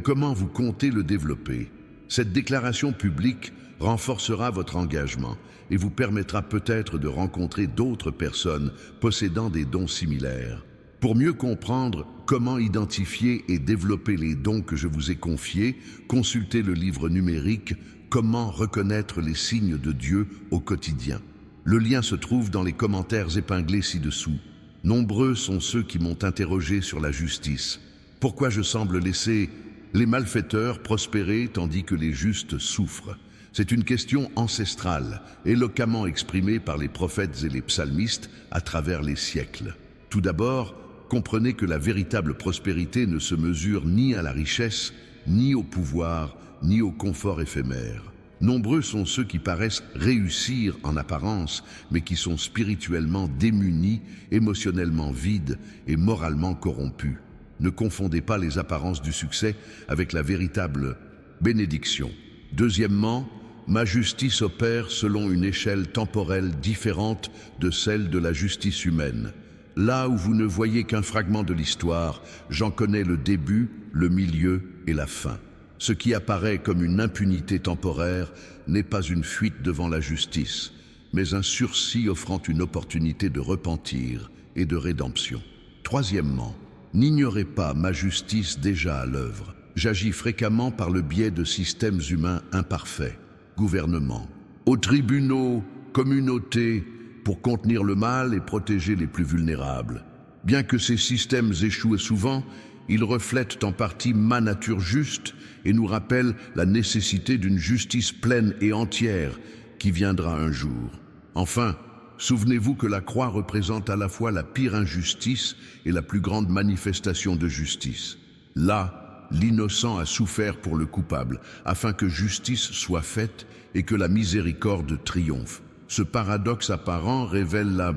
comment vous comptez le développer. Cette déclaration publique renforcera votre engagement et vous permettra peut-être de rencontrer d'autres personnes possédant des dons similaires. Pour mieux comprendre comment identifier et développer les dons que je vous ai confiés, consultez le livre numérique « Comment reconnaître les signes de Dieu au quotidien ». Le lien se trouve dans les commentaires épinglés ci-dessous. Nombreux sont ceux qui m'ont interrogé sur la justice. Pourquoi je semble laisser les malfaiteurs prospérer tandis que les justes souffrent? C'est une question ancestrale, éloquemment exprimée par les prophètes et les psalmistes à travers les siècles. Tout d'abord, comprenez que la véritable prospérité ne se mesure ni à la richesse, ni au pouvoir, ni au confort éphémère. Nombreux sont ceux qui paraissent réussir en apparence, mais qui sont spirituellement démunis, émotionnellement vides et moralement corrompus. Ne confondez pas les apparences du succès avec la véritable bénédiction. Deuxièmement, ma justice opère selon une échelle temporelle différente de celle de la justice humaine. Là où vous ne voyez qu'un fragment de l'histoire, j'en connais le début, le milieu et la fin. Ce qui apparaît comme une impunité temporaire n'est pas une fuite devant la justice, mais un sursis offrant une opportunité de repentir et de rédemption. Troisièmement, n'ignorez pas ma justice déjà à l'œuvre. J'agis fréquemment par le biais de systèmes humains imparfaits, gouvernements, aux tribunaux, communautés, pour contenir le mal et protéger les plus vulnérables. Bien que ces systèmes échouent souvent, ils reflètent en partie ma nature juste et nous rappellent la nécessité d'une justice pleine et entière qui viendra un jour. Enfin, souvenez-vous que la croix représente à la fois la pire injustice et la plus grande manifestation de justice. Là, l'innocent a souffert pour le coupable, afin que justice soit faite et que la miséricorde triomphe. Ce paradoxe apparent révèle la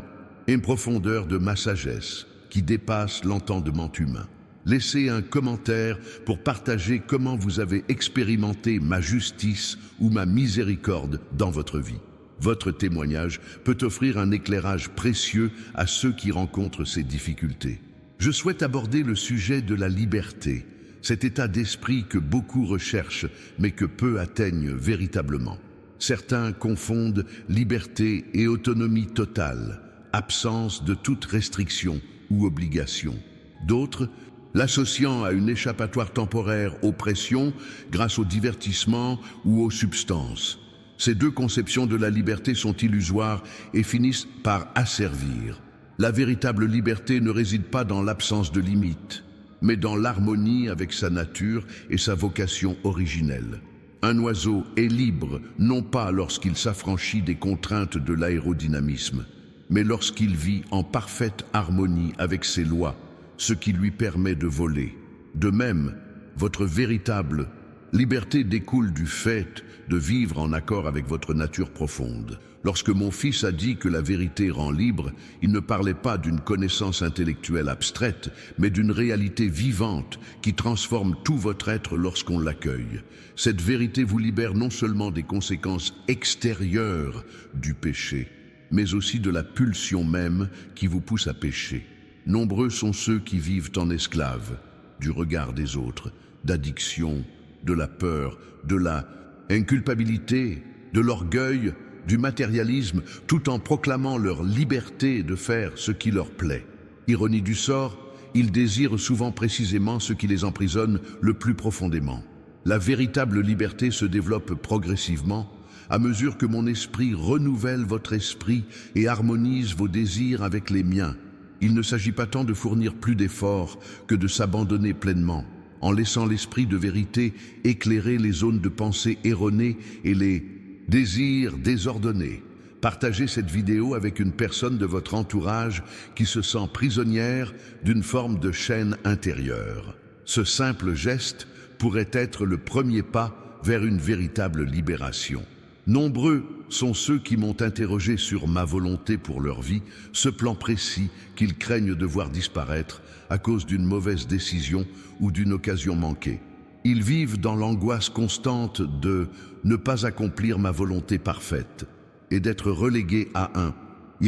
profondeur de ma sagesse, qui dépasse l'entendement humain. Laissez un commentaire pour partager comment vous avez expérimenté ma justice ou ma miséricorde dans votre vie. Votre témoignage peut offrir un éclairage précieux à ceux qui rencontrent ces difficultés. Je souhaite aborder le sujet de la liberté, cet état d'esprit que beaucoup recherchent mais que peu atteignent véritablement. Certains confondent liberté et autonomie totale, absence de toute restriction ou obligation. D'autres, l'associant à une échappatoire temporaire aux pressions grâce au divertissement ou aux substances. Ces deux conceptions de la liberté sont illusoires et finissent par asservir. La véritable liberté ne réside pas dans l'absence de limites, mais dans l'harmonie avec sa nature et sa vocation originelle. Un oiseau est libre, non pas lorsqu'il s'affranchit des contraintes de l'aérodynamisme, mais lorsqu'il vit en parfaite harmonie avec ses lois, ce qui lui permet de voler. De même, votre véritable liberté découle du fait de vivre en accord avec votre nature profonde. Lorsque mon fils a dit que la vérité rend libre, il ne parlait pas d'une connaissance intellectuelle abstraite, mais d'une réalité vivante qui transforme tout votre être lorsqu'on l'accueille. Cette vérité vous libère non seulement des conséquences extérieures du péché, mais aussi de la pulsion même qui vous pousse à pécher. Nombreux sont ceux qui vivent en esclaves, du regard des autres, d'addiction, de la peur, de la inculpabilité, de l'orgueil, du matérialisme, tout en proclamant leur liberté de faire ce qui leur plaît. Ironie du sort, ils désirent souvent précisément ce qui les emprisonne le plus profondément. La véritable liberté se développe progressivement à mesure que mon esprit renouvelle votre esprit et harmonise vos désirs avec les miens. Il ne s'agit pas tant de fournir plus d'efforts que de s'abandonner pleinement, en laissant l'esprit de vérité éclairer les zones de pensée erronées et les désirs désordonnés. Partagez cette vidéo avec une personne de votre entourage qui se sent prisonnière d'une forme de chaîne intérieure. Ce simple geste pourrait être le premier pas vers une véritable libération. Nombreux sont ceux qui m'ont interrogé sur ma volonté pour leur vie, ce plan précis qu'ils craignent de voir disparaître à cause d'une mauvaise décision ou d'une occasion manquée. Ils vivent dans l'angoisse constante de ne pas accomplir ma volonté parfaite et d'être relégués à un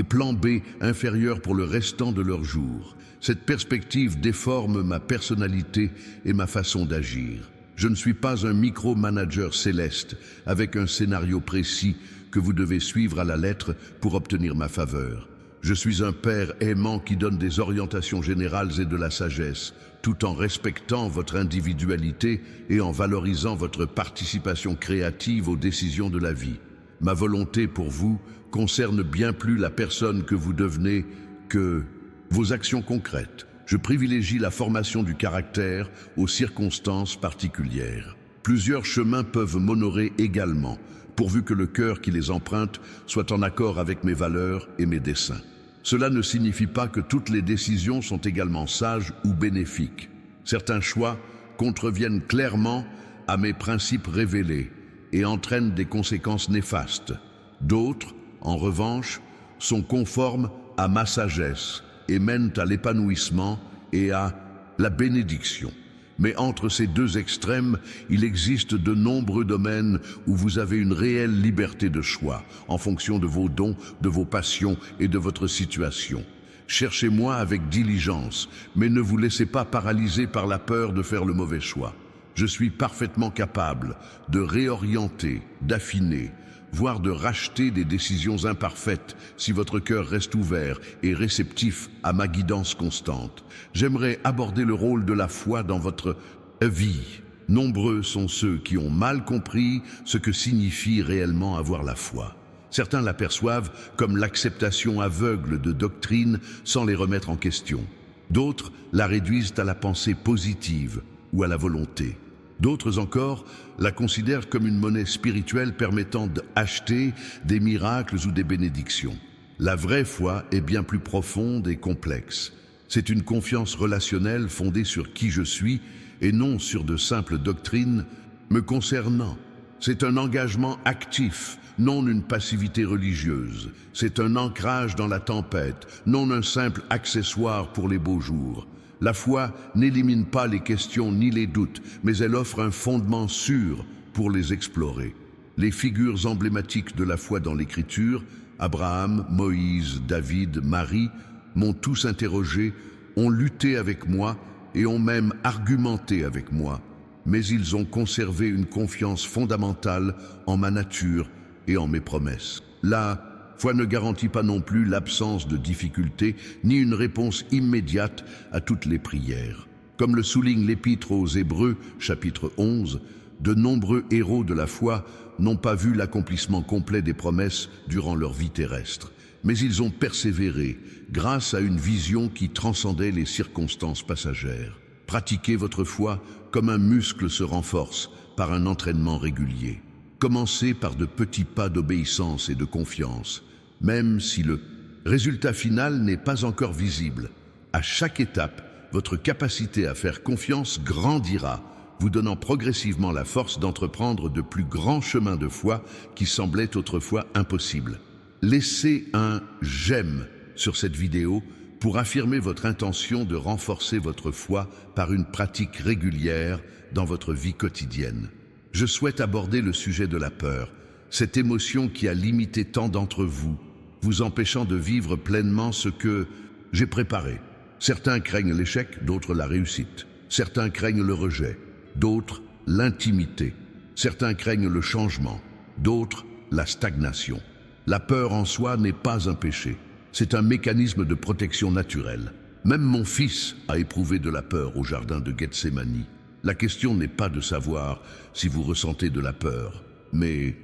plan B inférieur pour le restant de leurs jours. Cette perspective déforme ma personnalité et ma façon d'agir. Je ne suis pas un micro-manager céleste avec un scénario précis que vous devez suivre à la lettre pour obtenir ma faveur. Je suis un père aimant qui donne des orientations générales et de la sagesse, tout en respectant votre individualité et en valorisant votre participation créative aux décisions de la vie. Ma volonté pour vous concerne bien plus la personne que vous devenez que vos actions concrètes. Je privilégie la formation du caractère aux circonstances particulières. Plusieurs chemins peuvent m'honorer également, pourvu que le cœur qui les emprunte soit en accord avec mes valeurs et mes desseins. Cela ne signifie pas que toutes les décisions sont également sages ou bénéfiques. Certains choix contreviennent clairement à mes principes révélés et entraînent des conséquences néfastes. D'autres, en revanche, sont conformes à ma sagesse et mènent à l'épanouissement et à la bénédiction. Mais entre ces deux extrêmes, il existe de nombreux domaines où vous avez une réelle liberté de choix, en fonction de vos dons, de vos passions et de votre situation. Cherchez-moi avec diligence, mais ne vous laissez pas paralyser par la peur de faire le mauvais choix. Je suis parfaitement capable de réorienter, d'affiner, voire de racheter des décisions imparfaites si votre cœur reste ouvert et réceptif à ma guidance constante. J'aimerais aborder le rôle de la foi dans votre vie. Nombreux sont ceux qui ont mal compris ce que signifie réellement avoir la foi. Certains l'aperçoivent comme l'acceptation aveugle de doctrines sans les remettre en question. D'autres la réduisent à la pensée positive ou à la volonté. D'autres encore la considèrent comme une monnaie spirituelle permettant d'acheter des miracles ou des bénédictions. La vraie foi est bien plus profonde et complexe. C'est une confiance relationnelle fondée sur qui je suis et non sur de simples doctrines me concernant. C'est un engagement actif, non une passivité religieuse. C'est un ancrage dans la tempête, non un simple accessoire pour les beaux jours. La foi n'élimine pas les questions ni les doutes, mais elle offre un fondement sûr pour les explorer. Les figures emblématiques de la foi dans l'Écriture, Abraham, Moïse, David, Marie, m'ont tous interrogé, ont lutté avec moi et ont même argumenté avec moi. Mais ils ont conservé une confiance fondamentale en ma nature et en mes promesses. La foi ne garantit pas non plus l'absence de difficultés ni une réponse immédiate à toutes les prières. Comme le souligne l'Épître aux Hébreux, chapitre 11, de nombreux héros de la foi n'ont pas vu l'accomplissement complet des promesses durant leur vie terrestre, mais ils ont persévéré grâce à une vision qui transcendait les circonstances passagères. Pratiquez votre foi comme un muscle se renforce par un entraînement régulier. Commencez par de petits pas d'obéissance et de confiance, même si le résultat final n'est pas encore visible. À chaque étape, votre capacité à faire confiance grandira, vous donnant progressivement la force d'entreprendre de plus grands chemins de foi qui semblaient autrefois impossibles. Laissez un « j'aime » sur cette vidéo pour affirmer votre intention de renforcer votre foi par une pratique régulière dans votre vie quotidienne. Je souhaite aborder le sujet de la peur, cette émotion qui a limité tant d'entre vous, vous empêchant de vivre pleinement ce que j'ai préparé. Certains craignent l'échec, d'autres la réussite. Certains craignent le rejet, d'autres l'intimité. Certains craignent le changement, d'autres la stagnation. La peur en soi n'est pas un péché, c'est un mécanisme de protection naturelle. Même mon fils a éprouvé de la peur au jardin de Gethsémani. La question n'est pas de savoir si vous ressentez de la peur, mais